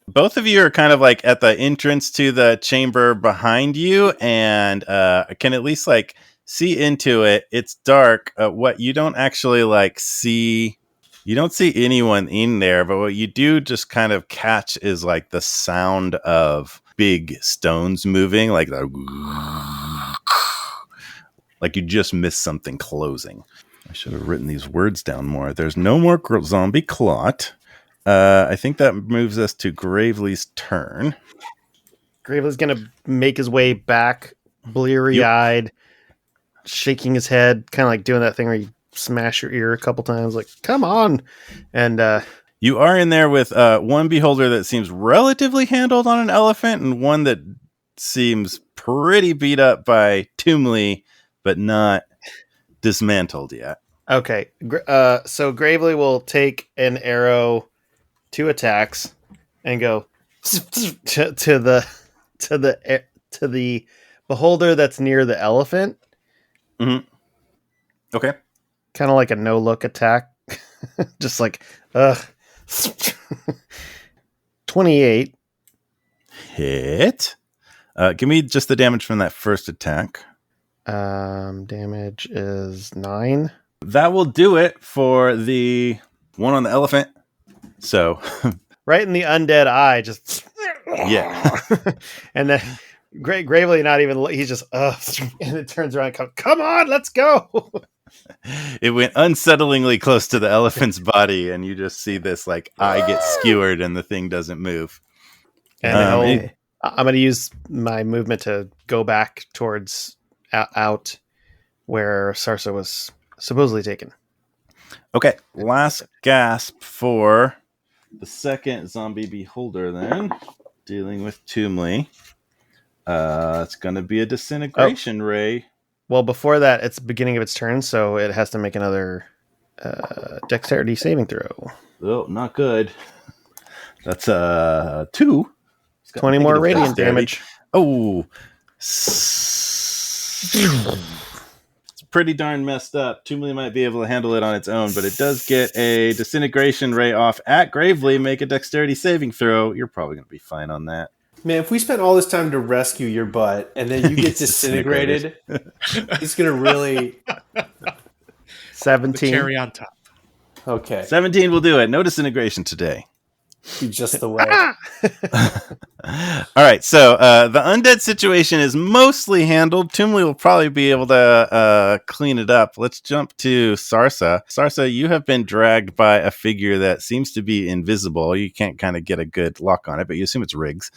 both of you are kind of like at the entrance to the chamber behind you and can at least like see into it. It's dark. What you don't actually like see, you don't see anyone in there, but what you do just kind of catch is like the sound of big stones moving, like the like you just missed something closing. I should have written these words down more. There's no more zombie clot. I think that moves us to Gravely's turn. Gravely's going to make his way back, bleary-eyed, shaking his head, kind of like doing that thing where you smash your ear a couple times, like, come on. And you are in there with one beholder that seems relatively handled on an elephant and one that seems pretty beat up by Toomley, but not dismantled yet. Okay. So Gravely will take an arrow, 2 attacks, and go to the beholder that's near the elephant. Mm-hmm. Okay. Kind of like a no-look attack. Just like, 28. Hit. Give me just the damage from that first attack. Damage is 9. That will do it for the one on the elephant. So right in the undead eye, just yeah. And then Gravely not even, he's just and it turns around and comes, come on, let's go. It went unsettlingly close to the elephant's body, and you just see this like eye get skewered and the thing doesn't move. And I'm going to use my movement to go back towards out where Sarsa was supposedly taken. Okay, last gasp for the second zombie beholder then, dealing with Toomley. It's going to be a disintegration ray. Well, before that, it's the beginning of its turn, so it has to make another dexterity saving throw. Oh, not good. That's 2. 20 more radiant damage. Oh. It's pretty darn messed up. Tumley might be able to handle it on its own, but it does get a disintegration ray off at Gravely. Make a dexterity saving throw. You're probably going to be fine on that. Man, if we spent all this time to rescue your butt and then you get disintegrated, it's going to really... 17. The cherry on top. Okay. 17 will do it. No disintegration today. Be just the way. All right, so the undead situation is mostly handled. Tumley will probably be able to clean it up. Let's jump to Sarsa. Sarsa, you have been dragged by a figure that seems to be invisible. You can't kind of get a good lock on it, but you assume it's Riggs,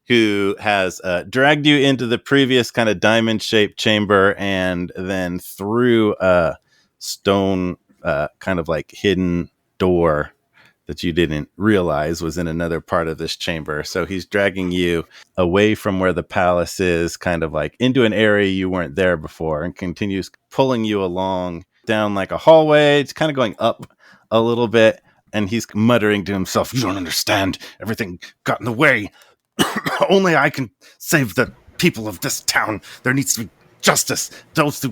who has dragged you into the previous kind of diamond-shaped chamber and then through a stone kind of like hidden door that you didn't realize was in another part of this chamber. So he's dragging you away from where the palace is, kind of like into an area you weren't there before, and continues pulling you along down like a hallway. It's kind of going up a little bit, and he's muttering to himself, "You don't understand. Everything got in the way. Only I can save the people of this town. There needs to be justice. Those who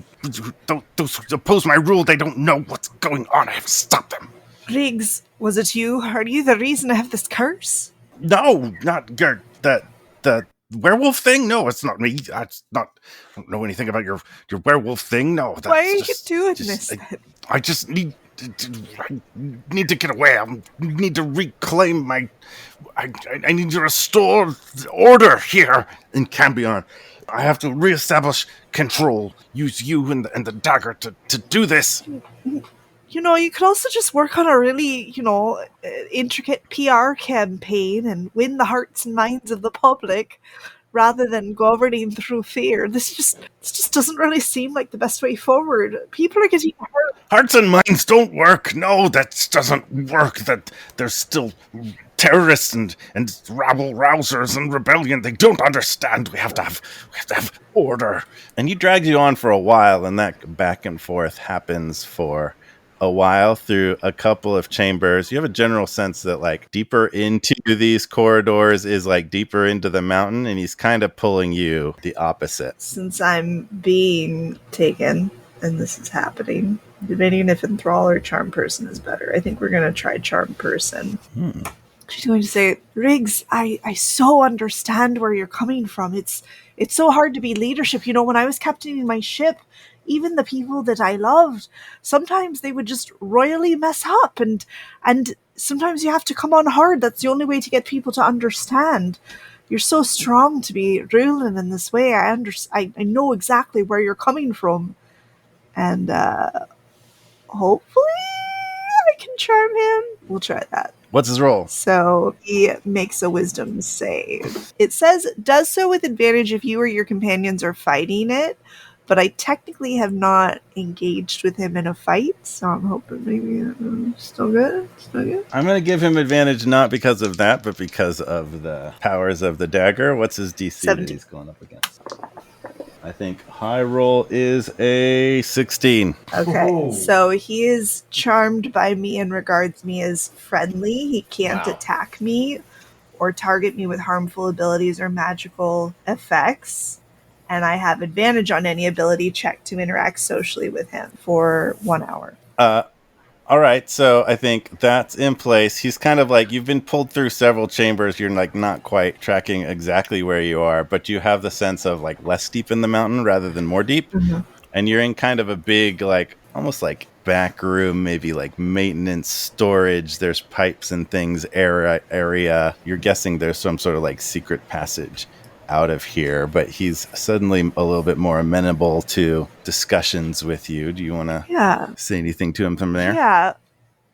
oppose my rule, they don't know what's going on. I have to stop them." Riggs, was it you? Are you the reason I have this curse? No, not your the werewolf thing. No, it's not me. That's not. I don't know anything about your werewolf thing. No. That's Why are you doing this? I just need to get away. I need to reclaim my. I need to restore order here in Cambion. I have to reestablish control. Use you and the dagger to do this. You know, you could also just work on a really, intricate PR campaign and win the hearts and minds of the public rather than governing through fear. This just doesn't really seem like the best way forward. People are getting hurt. Hearts and minds don't work. No, that doesn't work. That there's still terrorists and rabble rousers and rebellion. They don't understand. We have to have order. And he drags you on for a while, and that back and forth happens for a while through a couple of chambers. You have a general sense that like deeper into these corridors is like deeper into the mountain, and he's kind of pulling you the opposite. Since I'm being taken and this is happening, debating if enthrall or charm person is better. I think we're going to try charm person. She's going to say, Riggs, I so understand where you're coming from. It's so hard to be leadership. You know, when I was captaining my ship, even the people that I loved, sometimes they would just royally mess up, and sometimes you have to come on hard. That's the only way to get people to understand. You're so strong to be ruling in this way. I know exactly where you're coming from, and hopefully I can charm him. We'll try that. What's his role? So he makes a wisdom save. It says, does so with advantage if you or your companions are fighting it, but I technically have not engaged with him in a fight, so I'm hoping maybe still good. I'm going to give him advantage not because of that, but because of the powers of the dagger. What's his DC 17. that he's going up against? I think high roll is a 16. Okay, so he is charmed by me and regards me as friendly. He can't attack me or target me with harmful abilities or magical effects. And I have advantage on any ability check to interact socially with him for 1 hour. All right, so I think that's in place. He's kind of like, you've been pulled through several chambers. You're like not quite tracking exactly where you are, but you have the sense of like less deep in the mountain rather than more deep. Mm-hmm. And you're in kind of a big, like almost like back room, maybe like maintenance storage. There's pipes and things area. You're guessing there's some sort of like secret passage out of here, but he's suddenly a little bit more amenable to discussions with you. Do you want to say anything to him from there? Yeah.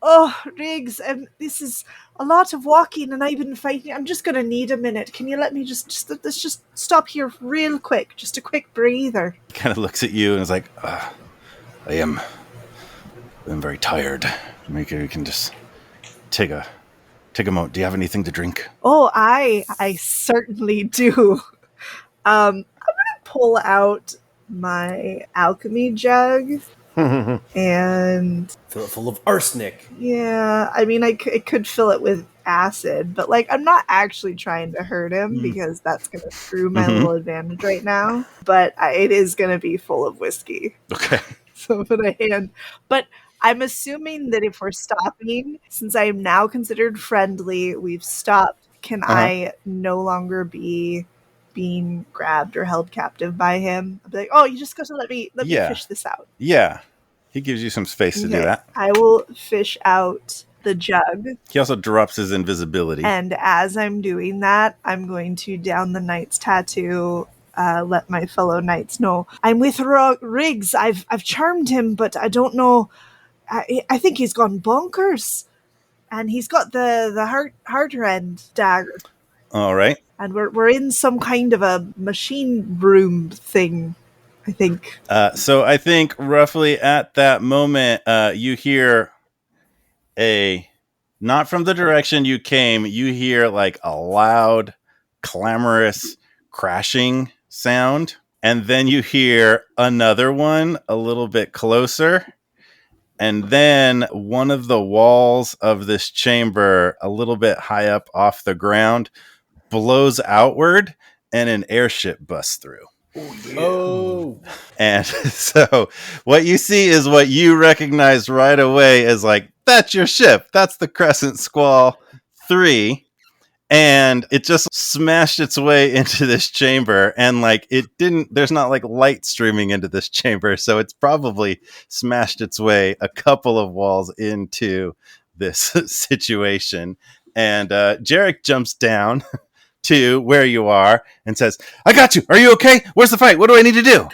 Oh, Riggs, this is a lot of walking, and I've been fighting. I'm just going to need a minute. Can you let me let's just stop here real quick. Just a quick breather. He kind of looks at you and is like, I'm very tired. Maybe we can just take a moment. Do you have anything to drink? Oh, I certainly do. I'm gonna pull out my alchemy jug and Fill it full of arsenic. yeah, I mean, I could fill it with acid, but like, I'm not actually trying to hurt him because that's gonna screw my little advantage right now. But it is gonna be full of whiskey. Okay. So I'm gonna hand. But I'm assuming that if we're stopping, since I am now considered friendly, we've stopped. Can I no longer be being grabbed or held captive by him? I'll be like, oh, you just got to let me fish this out. Yeah. He gives you some space to do that. I will fish out the jug. He also drops his invisibility. And as I'm doing that, I'm going to down the knight's tattoo, let my fellow knights know. I'm with Riggs. I've charmed him, but I don't know. I think he's gone bonkers. And he's got the heart-rend dagger. All right. And we're in some kind of a machine room thing, I think. So I think roughly at that moment, you hear not from the direction you came, you hear like a loud, clamorous crashing sound. And then you hear another one a little bit closer. And then one of the walls of this chamber, a little bit high up off the ground, blows outward and an airship busts through. Oh. And so what you see is what you recognize right away as like, that's your ship. That's the Crescent Squall 3. And it just smashed its way into this chamber. And like, there's not like light streaming into this chamber. So it's probably smashed its way a couple of walls into this situation. And Jarek jumps down to where you are and says, I got you. Are you okay? Where's the fight? What do I need to do?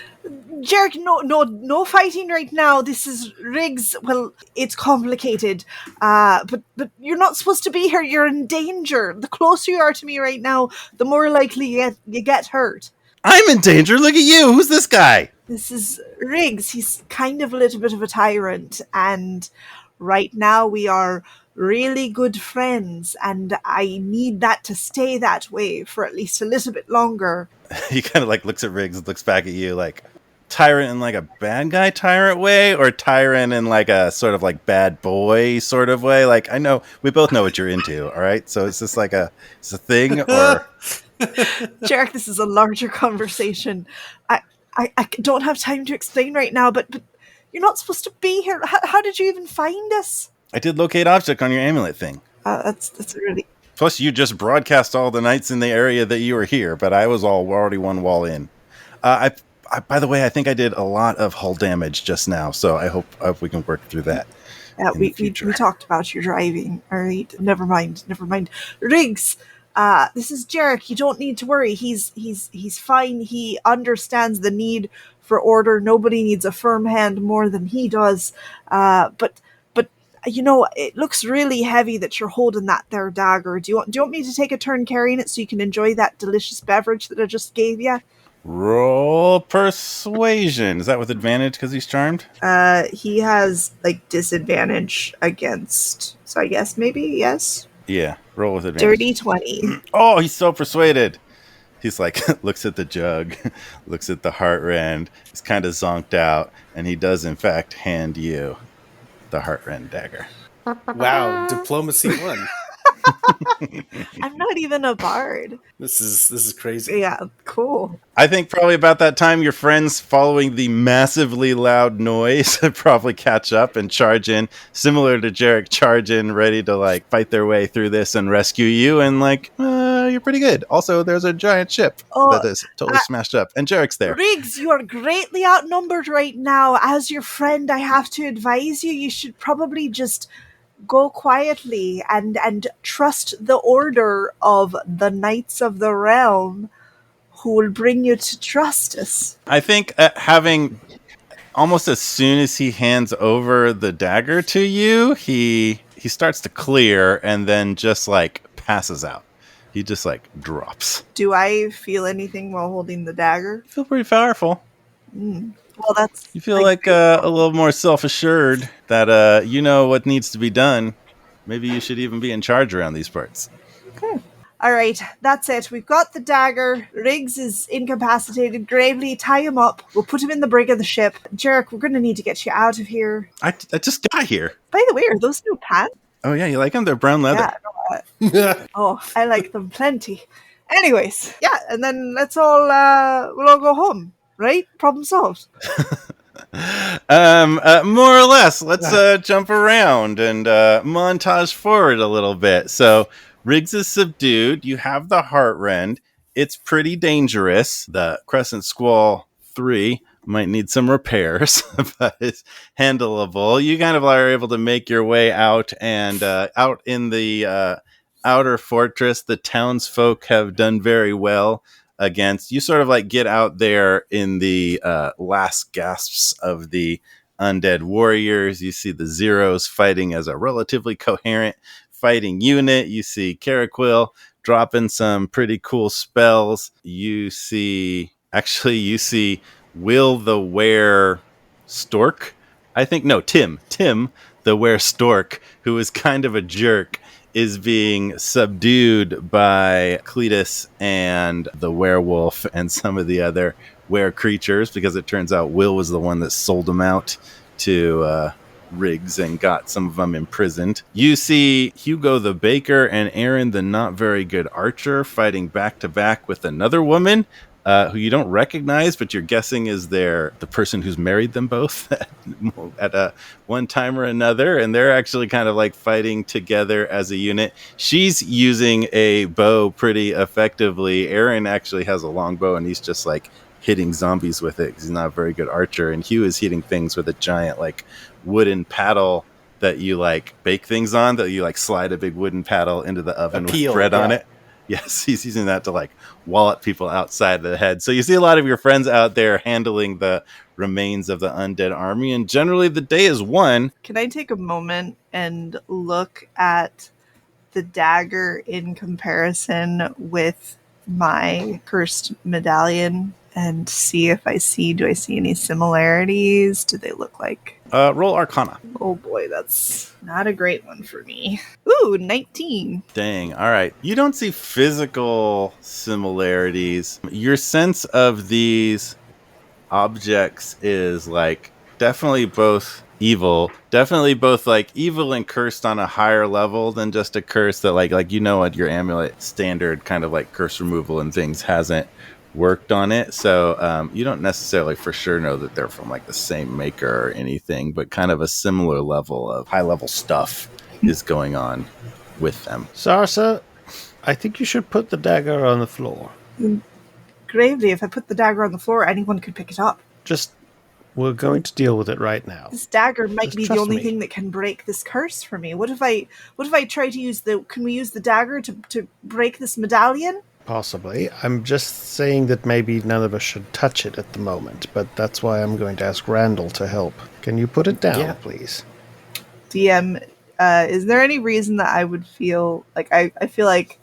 Jarek, no fighting right now. This is Riggs. Well, it's complicated. But you're not supposed to be here. You're in danger. The closer you are to me right now, the more likely you get hurt. I'm in danger. Look at you. Who's this guy? This is Riggs. He's kind of a little bit of a tyrant. And right now we are really good friends. And I need that to stay that way for at least a little bit longer. He kind of like looks at Riggs and looks back at you like, tyrant in like a bad guy tyrant way, or tyrant in like a sort of like bad boy sort of way? Like, I know we both know what you're into, all right? So is this like it's a thing, or Jarek, this is a larger conversation. I don't have time to explain right now, but you're not supposed to be here. How did you even find us? I did locate object on your amulet thing. That's really. Plus, you just broadcast all the knights in the area that you were here, but I was already one wall in. By the way, I think I did a lot of hull damage just now, so I hope we can work through that. Yeah, we talked about your driving. All right, never mind. Riggs, this is Jarek. You don't need to worry. He's fine. He understands the need for order. Nobody needs a firm hand more than he does. But you know, it looks really heavy that you're holding that there dagger. Do you want me to take a turn carrying it so you can enjoy that delicious beverage that I just gave you? Roll persuasion. Is that with advantage because he's charmed? He has like disadvantage against, so I guess maybe yes. Yeah, roll with advantage. Dirty 20. Oh, he's so persuaded. He's like, looks at the jug, looks at the heart rend. He's kind of zonked out, and he does in fact hand you the heart rend dagger. Wow, diplomacy 1. I'm not even a bard. This is crazy. Yeah, cool. I think probably about that time, your friends following the massively loud noise probably catch up and charge in, similar to Jarek, charge in, ready to like fight their way through this and rescue you. And like, you're pretty good. Also, there's a giant ship that is totally smashed up, and Jarek's there. Riggs, you are greatly outnumbered right now. As your friend, I have to advise you. You should probably just go quietly and trust the order of the Knights of the Realm, who will bring you to justice. I think having almost as soon as he hands over the dagger to you, he starts to clear and then just like passes out. He just like drops. Do I feel anything while holding the dagger? You feel pretty powerful. Well, that's... You feel like a little more self-assured that you know what needs to be done. Maybe you should even be in charge around these parts. Okay. All right, that's it. We've got the dagger. Riggs is incapacitated. Gravely, tie him up. We'll put him in the brig of the ship. Jarek, we're going to need to get you out of here. I just got here. By the way, are those new pants? Oh, yeah, you like them? They're brown leather. Yeah. Oh, I like them plenty. Anyways, yeah, and then we'll all go home, right? Problem solved. More or less. Let's jump around and montage forward a little bit. So Riggs is subdued. You have the heart rend. It's pretty dangerous. The Crescent Squall 3 might need some repairs, but it's handleable. You kind of are able to make your way out, and out in the outer fortress, the townsfolk have done very well against. You sort of like get out there in the last gasps of the undead warriors. You see the Zeros fighting as a relatively coherent fighting unit. You see Caraquil dropping some pretty cool spells. You see Will the Were Stork. I think, no, Tim the Were Stork, who is kind of a jerk, is being subdued by Cletus and the werewolf and some of the other were creatures, because it turns out Will was the one that sold them out to Riggs and got some of them imprisoned. You see Hugo the baker and Aaron the not very good archer fighting back to back with another woman who you don't recognize, but you're guessing is the person who's married them both at one time or another, and they're actually kind of like fighting together as a unit. She's using a bow pretty effectively. Aaron actually has a long bow, and he's just like hitting zombies with it because he's not a very good archer, and Hugh is hitting things with a giant like wooden paddle that you like bake things on, that you like slide a big wooden paddle into the oven with bread on it. Yes, he's using that to like wallop people outside the head. So you see a lot of your friends out there handling the remains of the undead army, and generally the day is won. Can I take a moment and look at the dagger in comparison with my cursed medallion and see if do I see any similarities? Do they look like... Roll Arcana. Oh boy, that's not a great one for me. Ooh, 19. Dang, all right. You don't see physical similarities. Your sense of these objects is like definitely both like evil and cursed on a higher level than just a curse that like you know what, your amulet standard kind of like curse removal and things hasn't worked on it, so you don't necessarily for sure know that they're from like the same maker or anything, but kind of a similar level of high level stuff is going on with them. Sarsa, I think you should put the dagger on the floor. Gravely, if I put the dagger on the floor, anyone could pick it up. We're going to deal with it right now. This dagger might be the only thing that can break this curse for me. What if I try to can we use the dagger to break this medallion? Possibly. I'm just saying that maybe none of us should touch it at the moment, but that's why I'm going to ask Randall to help. Can you put it down, please? DM, is there any reason that I would feel like I feel like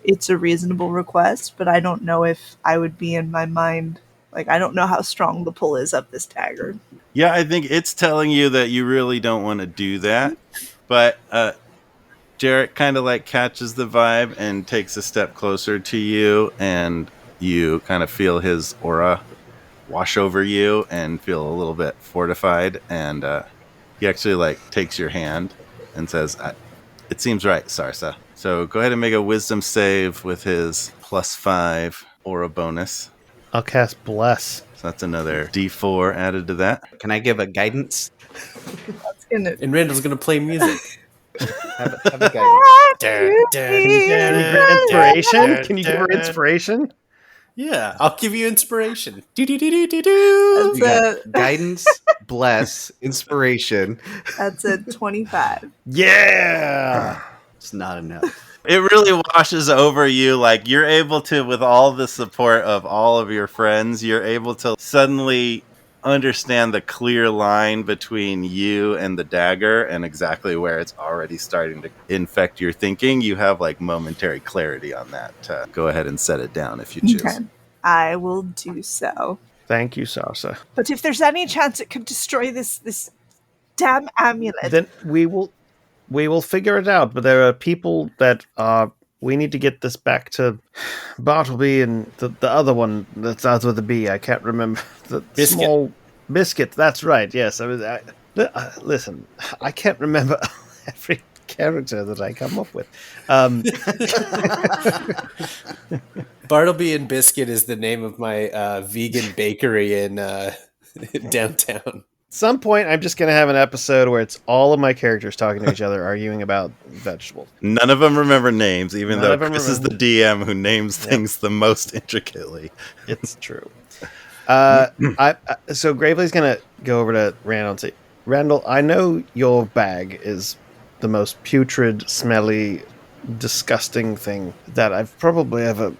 it's a reasonable request, but I don't know if I would be in my mind, like I don't know how strong the pull is of this dagger. Yeah, I think it's telling you that you really don't want to do that, but Jarrett kind of like catches the vibe and takes a step closer to you, and you kind of feel his aura wash over you and feel a little bit fortified, and he actually like takes your hand and says, it seems right, Sarsa. So go ahead and make a wisdom save with his +5 aura bonus. I'll cast Bless. So that's another D4 added to that. Can I give a guidance? And Randall's gonna play music. Have a guidance. Can you give her inspiration? Can you give her inspiration? Yeah, I'll give you inspiration. You got guidance, bless, inspiration. That's a 25. Yeah! It's not enough. It really washes over you. Like you're able to, with all the support of all of your friends, you're able to suddenly understand the clear line between you and the dagger and exactly where it's already starting to infect your thinking. You have like momentary clarity on that. Go ahead and set it down if you choose. Okay. I will do so. Thank you, Sarsa. But if there's any chance it could destroy this damn amulet, then we will figure it out. But there are people that are we need to get this back to Bartleby and the other one that starts with a B. I can't remember. The Biscuit. small biscuit. That's right. Yes. Listen, I can't remember every character that I come up with. Bartleby and Biscuit is the name of my vegan bakery in downtown. Some point, I'm just going to have an episode where it's all of my characters talking to each other, arguing about vegetables. None of them remember names, even None though of them Chris is the DM who names things the most intricately. It's true. So Gravely's going to go over to Randall and say, Randall, I know your bag is the most putrid, smelly, disgusting thing that I've probably ever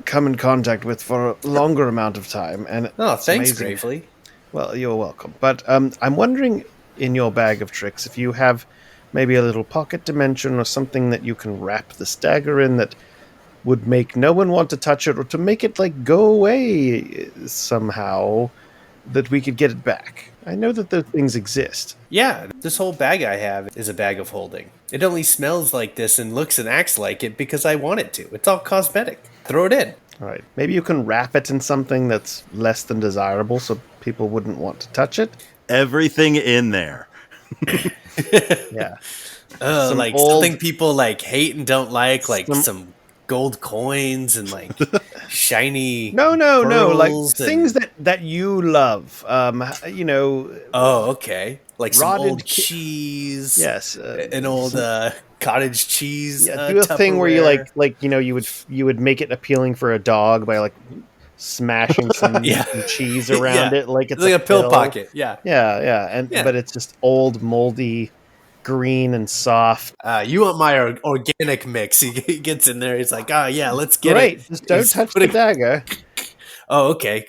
come in contact with for a longer amount of time. And thanks, amazing. Gravely. Well, you're welcome. But I'm wondering, in your bag of tricks, if you have maybe a little pocket dimension or something that you can wrap this dagger in that would make no one want to touch it, or to make it like go away somehow, that we could get it back. I know that those things exist. Yeah, this whole bag I have is a bag of holding. It only smells like this and looks and acts like it because I want it to. It's all cosmetic. Throw it in. All right. Maybe you can wrap it in something that's less than desirable so people wouldn't want to touch it. Everything in there. Yeah. Like something people like hate and don't like some gold coins and like shiny No, like pearls things that you love. Oh, okay. Like some rotted old cheese. Yes. An old cottage cheese. Yeah, do a thing where you you would make it appealing for a dog by like smashing some cheese around it, like it's like a pill pocket. Yeah. But it's just old, moldy, green and soft. You want my organic mix? He gets in there. He's like, oh yeah, let's get it. Just don't touch the dagger. Oh, okay.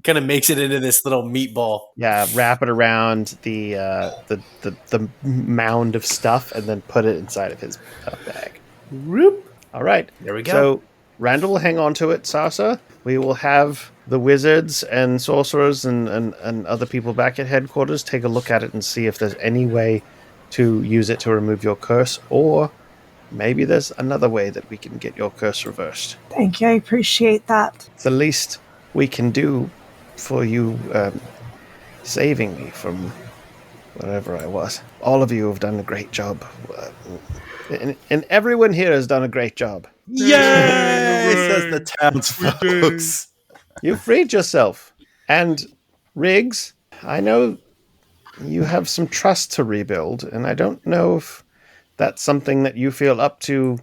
Kind of makes it into this little meatball. Yeah, wrap it around the mound of stuff, and then put it inside of his bag. Whoop. All right, there we go. So Randall will hang on to it, Sarsa. We will have the wizards and sorcerers and other people back at headquarters take a look at it and see if there's any way to use it to remove your curse, or maybe there's another way that we can get your curse reversed. Thank you, I appreciate that. It's the least we can do for you saving me from wherever I was. All of you have done a great job. And everyone here has done a great job. Yay! Says the townsfolk. You freed yourself. And Riggs, I know you have some trust to rebuild, and I don't know if that's something that you feel up to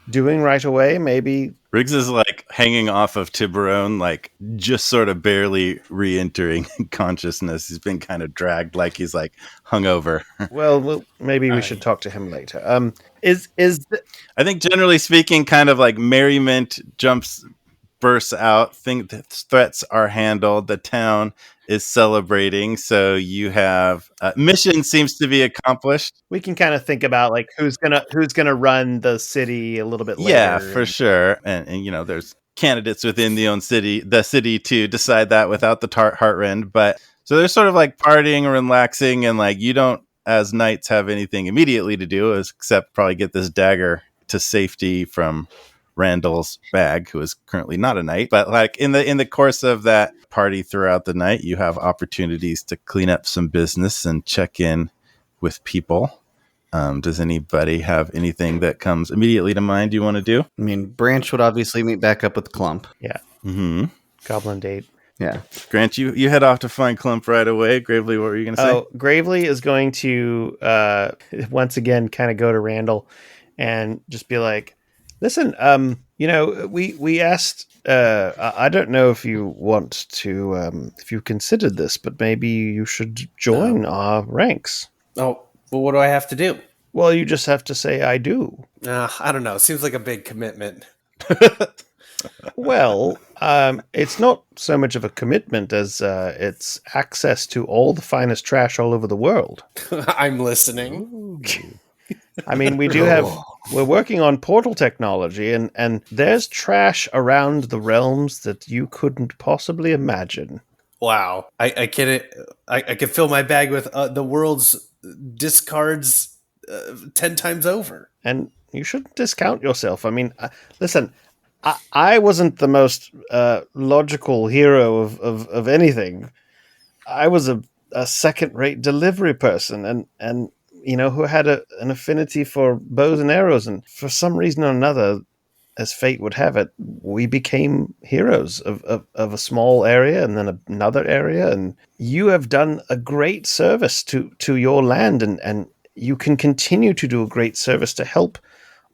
doing right away. Maybe Riggs is like hanging off of Tiburon, like just sort of barely re-entering consciousness. He's been kind of dragged, like he's like hungover. Well, maybe we should talk to him later. I think generally speaking, kind of like merriment bursts out. Threats are handled. The town is celebrating. So you have mission seems to be accomplished. We can kind of think about like who's gonna run the city a little bit later. Yeah, for sure. And you know, there's candidates within the city to decide that without the Heartrend. But so they're sort of like partying or relaxing, and like you don't, as knights, have anything immediately to do except probably get this dagger to safety from Randall's bag, who is currently not a knight. But like in the course of that party throughout the night, you have opportunities to clean up some business and check in with people. Does anybody have anything that comes immediately to mind you want to do? I mean, Branch would obviously meet back up with Clump. Yeah. Mm-hmm. Goblin date. Yeah. Grant, you head off to find Clump right away. Gravely, what were you going to say? Oh, Gravely is going to once again kind of go to Randall and just be like, listen, we asked, I don't know if you want to, if you considered this, but maybe you should join our ranks. Oh, well, what do I have to do? Well, you just have to say, I do. I don't know. It seems like a big commitment. Well, it's not so much of a commitment as it's access to all the finest trash all over the world. I'm listening. I mean, we're working on portal technology, and there's trash around the realms that you couldn't possibly imagine. Wow. I can fill my bag with the world's discards 10 times over. And you shouldn't discount yourself. I mean, listen, I wasn't the most logical hero of anything. I was a second-rate delivery person, and who had an affinity for bows and arrows, and for some reason or another, as fate would have it, we became heroes of a small area and then another area, and you have done a great service to your land, and you can continue to do a great service to help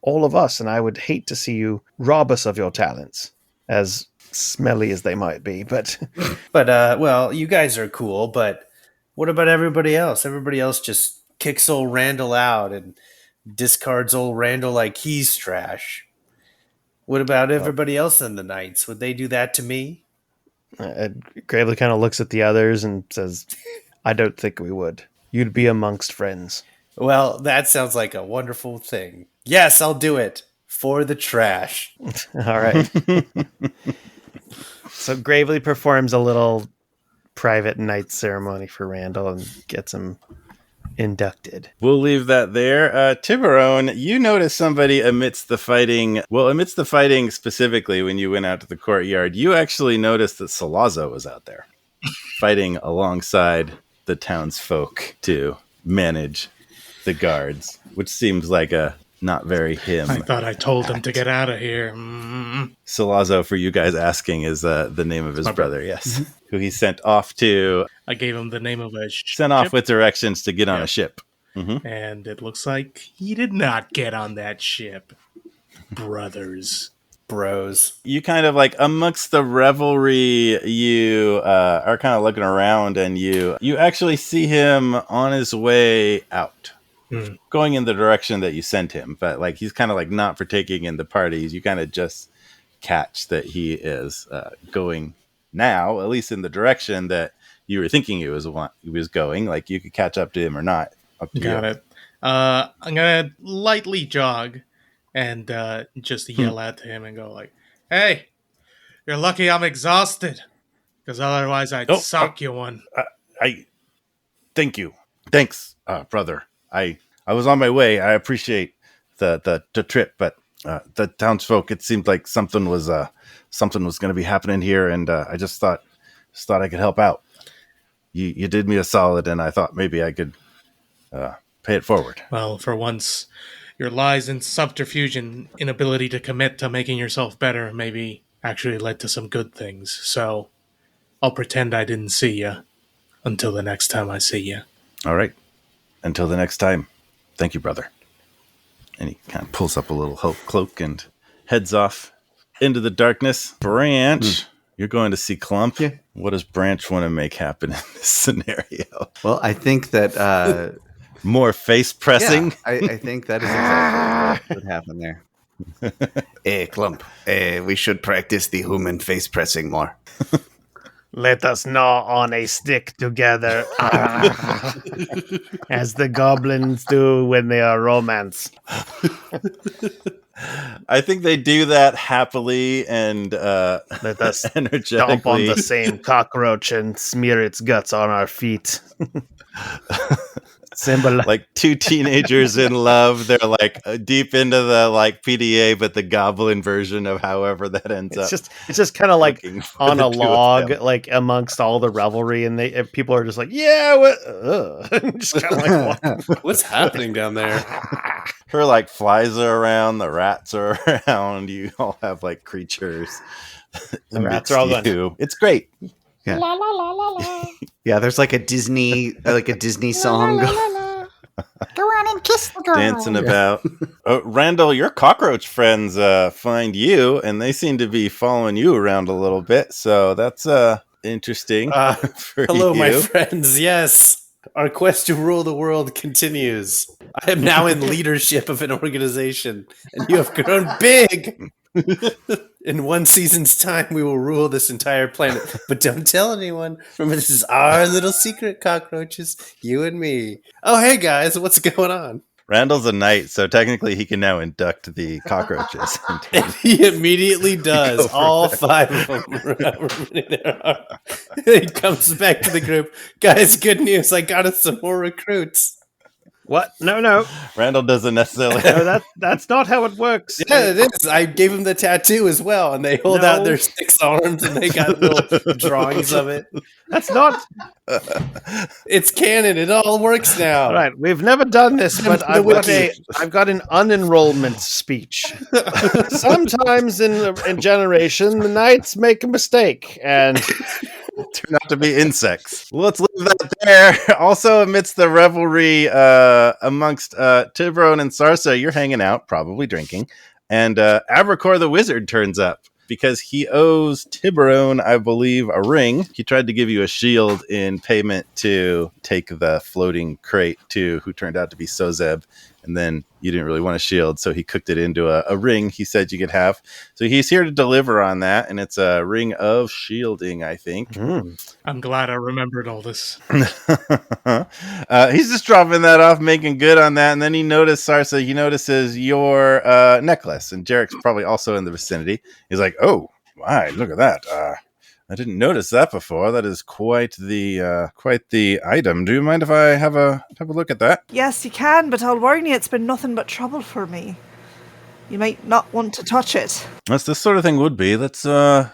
all of us, and I would hate to see you rob us of your talents, as smelly as they might be, but well, you guys are cool, but what about everybody else? Everybody else just kicks old Randall out and discards old Randall like he's trash. What about everybody else in the Knights? Would they do that to me? Gravely kind of looks at the others and says, I don't think we would. You'd be amongst friends. Well, that sounds like a wonderful thing. Yes, I'll do it. For the trash. All right. So Gravely performs a little private knight ceremony for Randall and gets him inducted. We'll leave that there. Tiburon, you notice somebody amidst the fighting. Well, amidst the fighting specifically, when you went out to the courtyard, you actually noticed that Salazzo was out there fighting alongside the townsfolk to manage the guards, which seems like a not very him. I thought I told him to get out of here. Salazzo, for you guys asking, is the name of his brother, yes. Who he sent off to... I gave him the name of a ship. Sent off with directions to get on a ship. And it looks like he did not get on that ship. Brothers. Bros. You kind of like, amongst the revelry, you are kind of looking around, and you actually see him on his way out. Going in the direction that you sent him, but like he's kind of like not partaking in the parties. You kind of just catch that he is going now, at least in the direction that you were thinking he was going. Like you could catch up to him or not. Up to Got you. it. I'm gonna lightly jog and just yell out to him and go like, "Hey, you're lucky I'm exhausted, because otherwise I'd sock you one." I thank you, thanks, brother. I was on my way. I appreciate the trip, but the townsfolk, it seemed like something was going to be happening here, and I just thought I could help out. You did me a solid, and I thought maybe I could pay it forward. Well, for once, your lies and subterfuge and inability to commit to making yourself better maybe actually led to some good things. So I'll pretend I didn't see you until the next time I see you. All right. Until the next time, thank you, brother. And he kind of pulls up a little cloak and heads off into the darkness. Branch, you're going to see Clump. Yeah. What does Branch want to make happen in this scenario? Well, I think that... More face pressing? Yeah, I think that is exactly what happened there. Clump, we should practice the human face pressing more. Let us gnaw on a stick together, as the goblins do when they are romance. I think they do that happily and Let us energetically. stomp on the same cockroach and smear its guts on our feet. Symbol like two teenagers in love. They're like deep into the like PDA, but the goblin version of however that ends up. It's just kind of like on a two of log, them. like amongst all the revelry, and people are just like, yeah, what? Just kind of like, what? What's happening down there? Her like flies are around, the rats are around. You all have like creatures. The rats are all amidst going. you. It's great. Yeah. Yeah, there's like a Disney song. Go on and kiss the girl. Dancing about. Randall, your cockroach friends find you, and they seem to be following you around a little bit. So that's interesting. For Hello, you. my friends. Yes, our quest to rule the world continues. I am now in leadership of an organization, and you have grown big. In one season's time, we will rule this entire planet. But don't tell anyone. Remember, this is our little secret, cockroaches. You and me. Oh, hey, guys. What's going on? Randall's a knight, so technically he can now induct the cockroaches. And he immediately does. All 5 of them. However many there are. He comes back to the group. Guys, good news. I got us some more recruits. What? No. Randall doesn't necessarily. No, that's not how it works. Yeah, it is. I gave him the tattoo as well, and they hold out No. their 6 arms, and they got little drawings of it. That's not. It's canon. It all works now. All right, we've never done this, but The I've got an unenrollment speech. Sometimes in generation, the knights make a mistake, and turn out to be insects. Let's leave that there. Also, amidst the revelry amongst Tiburon and Sarsa, you're hanging out, probably drinking, and Abracor the wizard turns up because he owes Tiburon, I believe, a ring. He tried to give you a shield in payment to take the floating crate to who turned out to be Sozeb, and then you didn't really want a shield, so he cooked it into a ring he said you could have. So he's here to deliver on that, and it's a ring of shielding, I think. I'm glad I remembered all this. He's just dropping that off, making good on that, and then he notices your necklace, and Jarek's probably also in the vicinity. He's like, "Oh, my, look at that! I didn't notice that before. That is quite the item. Do you mind if I have a look at that?" Yes, you can, but I'll warn you, it's been nothing but trouble for me. You might not want to touch it. That's the sort of thing would be. Let's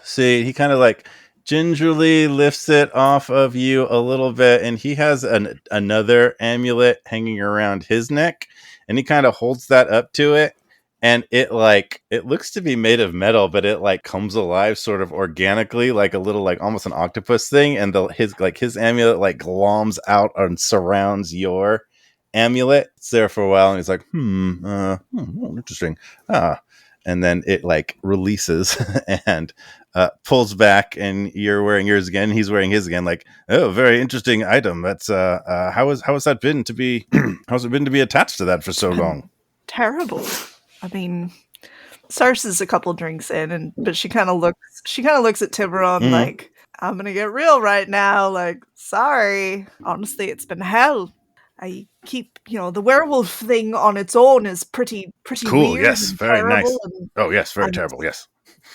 see. He kind of like gingerly lifts it off of you a little bit, and he has another amulet hanging around his neck, and he kind of holds that up to it, and it looks to be made of metal, but it like comes alive sort of organically, like a little like almost an octopus thing, and his amulet like gloms out and surrounds your amulet. It's there for a while, and he's like, interesting. And then it like releases and pulls back, and you're wearing yours again. He's wearing his again. Like, oh, very interesting item. That's how has that been to be? How's it been to be attached to that for so long? Terrible. I mean, Sarsa's a couple drinks in, but she kind of looks at Tiburon like, I'm gonna get real right now. Like, sorry. Honestly, it's been hell. I keep, the werewolf thing on its own is pretty Cool. weird. Yes, and very nice. terrible, Yes, very terrible. Yes,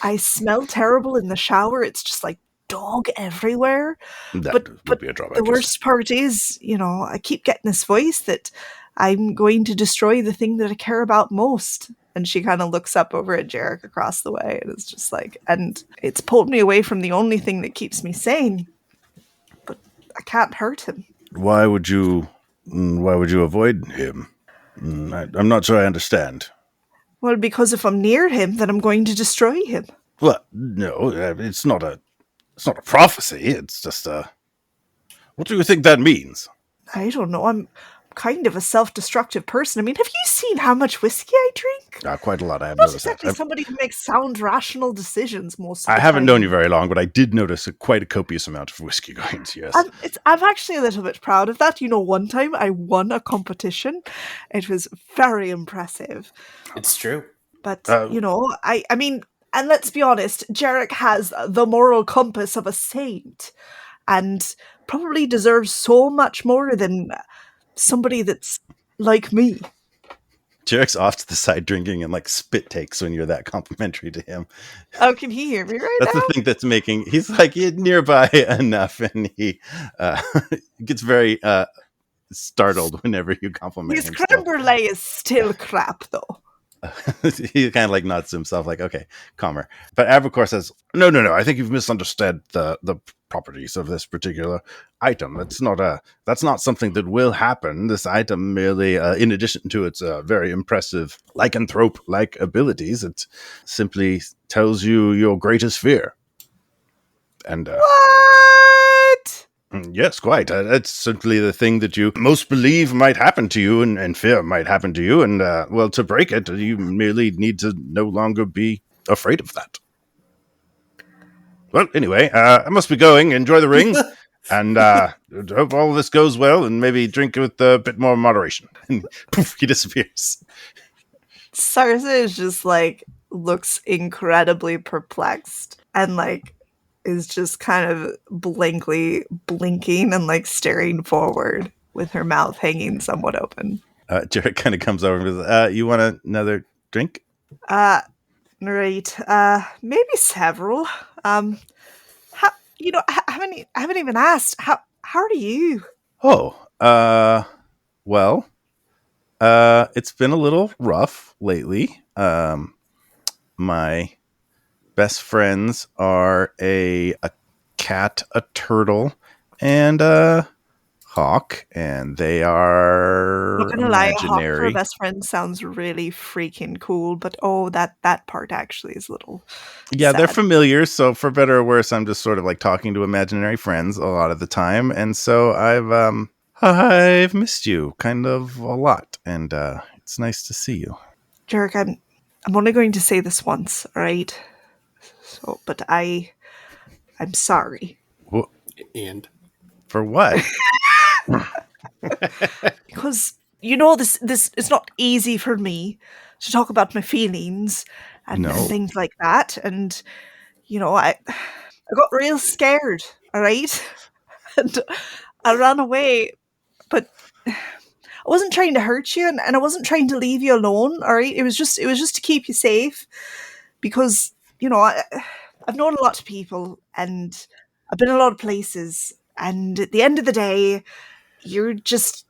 I smell terrible in the shower. It's just like dog everywhere. that But would be a drawback. the yes. worst part is, I keep getting this voice that I'm going to destroy the thing that I care about most. And she kind of looks up over at Jarek across the way, and it's just like, and it's pulled me away from the only thing that keeps me sane. But I can't hurt him. Why would you avoid him? I'm not sure I understand. Well, because if I'm near him, then I'm going to destroy him. Well, no, it's not a prophecy. It's just what do you think that means? I don't know. I'm kind of a self-destructive person. I mean, have you seen how much whiskey I drink? Quite a lot. I have Not noticed exactly that. somebody who makes sound, rational decisions most of the I time. haven't known you very long, but I did notice quite a copious amount of whiskey going into yes. I'm actually a little bit proud of that. One time I won a competition. It was very impressive. It's true. But, I mean, and let's be honest, Jarek has the moral compass of a saint and probably deserves so much more than somebody that's like me. Jarek's off to the side drinking and like spit takes when you're that complimentary to him. Oh, can he hear me right That's now? the thing that's making he's like nearby enough, and he gets very startled whenever you compliment His him. creme brulee is still crap, though. He kind of like nods to himself, like, okay, calmer. But Abracor says, no. I think you've misunderstood the properties of this particular item. That's not something that will happen. This item merely, in addition to its very impressive lycanthrope-like abilities, it simply tells you your greatest fear. And What? yes, quite. It's simply the thing that you most believe might happen to you and fear might happen to you. And, to break it, you merely need to no longer be afraid of that. Well, anyway, I must be going. Enjoy the ring. And hope all this goes well, and maybe drink with a bit more moderation. And poof, he disappears. Sarsa is just like, looks incredibly perplexed and like is just kind of blankly blinking and like staring forward with her mouth hanging somewhat open. Jared kind of comes over and goes, you want another drink? Right. Maybe several. I haven't even asked. How are you? Oh, well, It's been a little rough lately. My best friends are a cat, a turtle, and a hawk, and they are Not gonna lie, a hawk for a imaginary. best friend sounds really freaking cool, but that part actually is a little Yeah, they're sad. familiar, so for better or worse, I'm just sort of like talking to imaginary friends a lot of the time, and so I've missed you kind of a lot, and it's nice to see you. Jerk, I'm only going to say this once, all right? So, but I'm sorry And For what? because this it's not easy for me to talk about my feelings and No. things like that, and I got real scared, all right, and I ran away, but I wasn't trying to hurt you, and I wasn't trying to leave you alone, all right. It was just to keep you safe because I've known a lot of people and I've been a lot of places, and at the end of the day, you're just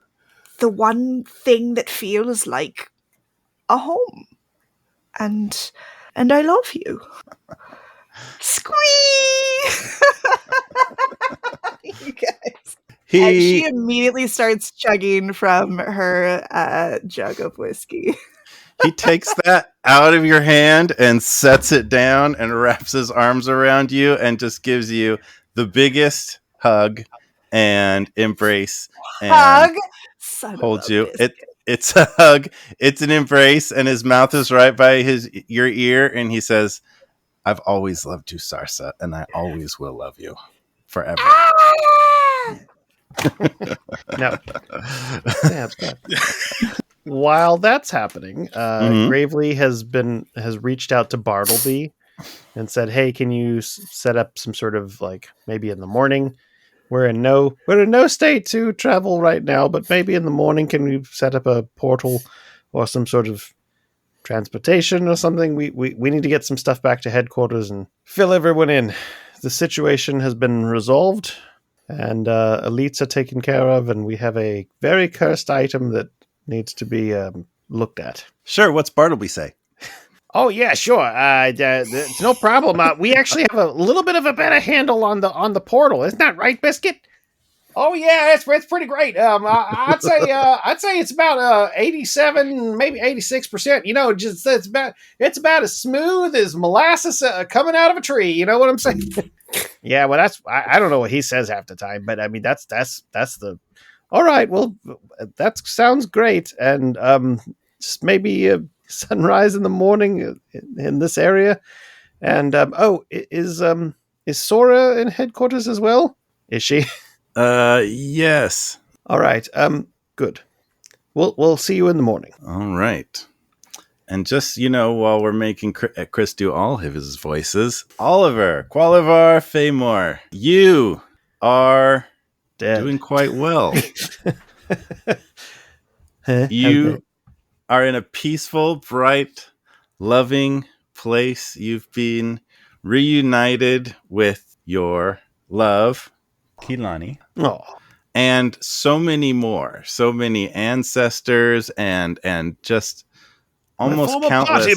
the one thing that feels like a home, and I love you. Squeeze! You guys. And she He immediately starts chugging from her jug of whiskey. he takes that out of your hand and sets it down and wraps his arms around you and just gives you the biggest hug and embrace and Hug! Son of holds a you. biscuit. It's a hug, it's an embrace, and his mouth is right by your ear, and he says, "I've always loved you, Sarsa, and I always will love you forever." No. Yeah, it's bad. While that's happening, Mhm. Gravely has reached out to Bartleby and said, "Hey, can you set up some sort of like maybe in the morning? We're in no state to travel right now, but maybe in the morning can we set up a portal or some sort of transportation or something? We need to get some stuff back to headquarters and fill everyone in. The situation has been resolved, and elites are taken care of, and we have a very cursed item that needs to be looked at." Sure, what's Bartleby say? Oh yeah, sure. It's no problem. We actually have a little bit of a better handle on the portal. Isn't that right, Biscuit? Oh yeah, it's pretty great. I'd say it's about 87, maybe 86%. Just it's about as smooth as molasses coming out of a tree. You know what I'm saying? Yeah, well, I don't know what he says half the time, but I mean that's the. All right, well, that sounds great, and just maybe sunrise in the morning in this area, and is Sora in headquarters as well? Is she? Yes. All right. Good. We'll see you in the morning. All right. And just, while we're making Chris do all of his voices, Oliver, Qualivar, Faymore, you are Dead. doing quite well. Huh? You Okay. are in a peaceful, bright, loving place. You've been reunited with your love, Kilani, Oh, and so many more, so many ancestors and just my almost former party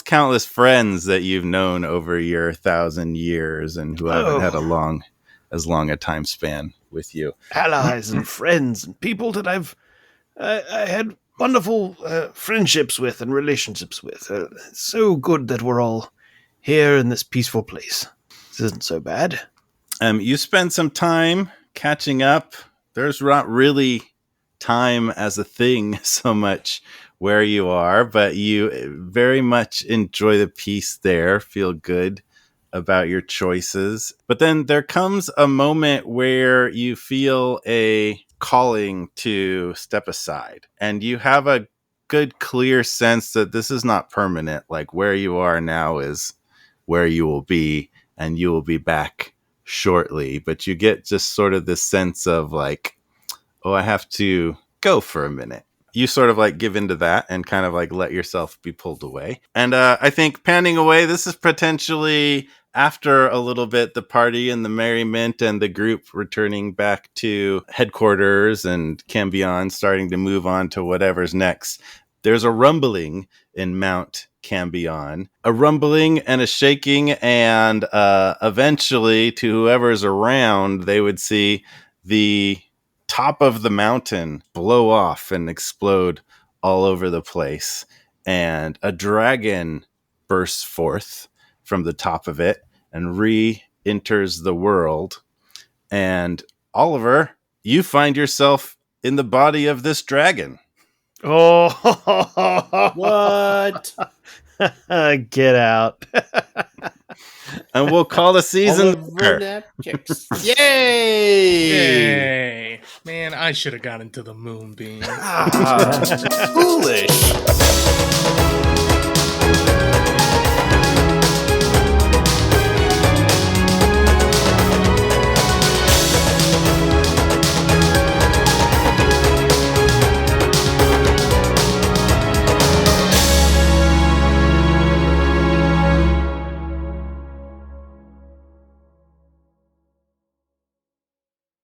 countless friends that you've known over your 1,000 years and who haven't had as long a time span with you. allies and friends and people that I had wonderful friendships with and relationships with. It's so good that we're all here in this peaceful place. This isn't so bad. You spend some time catching up. There's not really time as a thing so much where you are, but you very much enjoy the peace there, feel good about your choices. But then there comes a moment where you feel a calling to step aside, and you have a good, clear sense that this is not permanent. Like where you are now is where you will be, and you will be back shortly. But you get just sort of this sense of like, oh, I have to go for a minute. you sort of like give into that and kind of like let yourself be pulled away. And I think panning away, this is potentially after a little bit, the party and the merriment and the group returning back to headquarters and Cambion starting to move on to whatever's next. There's a rumbling in Mount Cambion, a rumbling and a shaking, and eventually, to whoever's around, they would see the top of the mountain blow off and explode all over the place, and a dragon bursts forth from the top of it and re-enters the world. And Oliver, you find yourself in the body of this dragon. Oh, What? get out. And we'll call the season Oliver there. Napkins. Yay! Yay! Man, I should have gotten to the moonbeam. Foolish.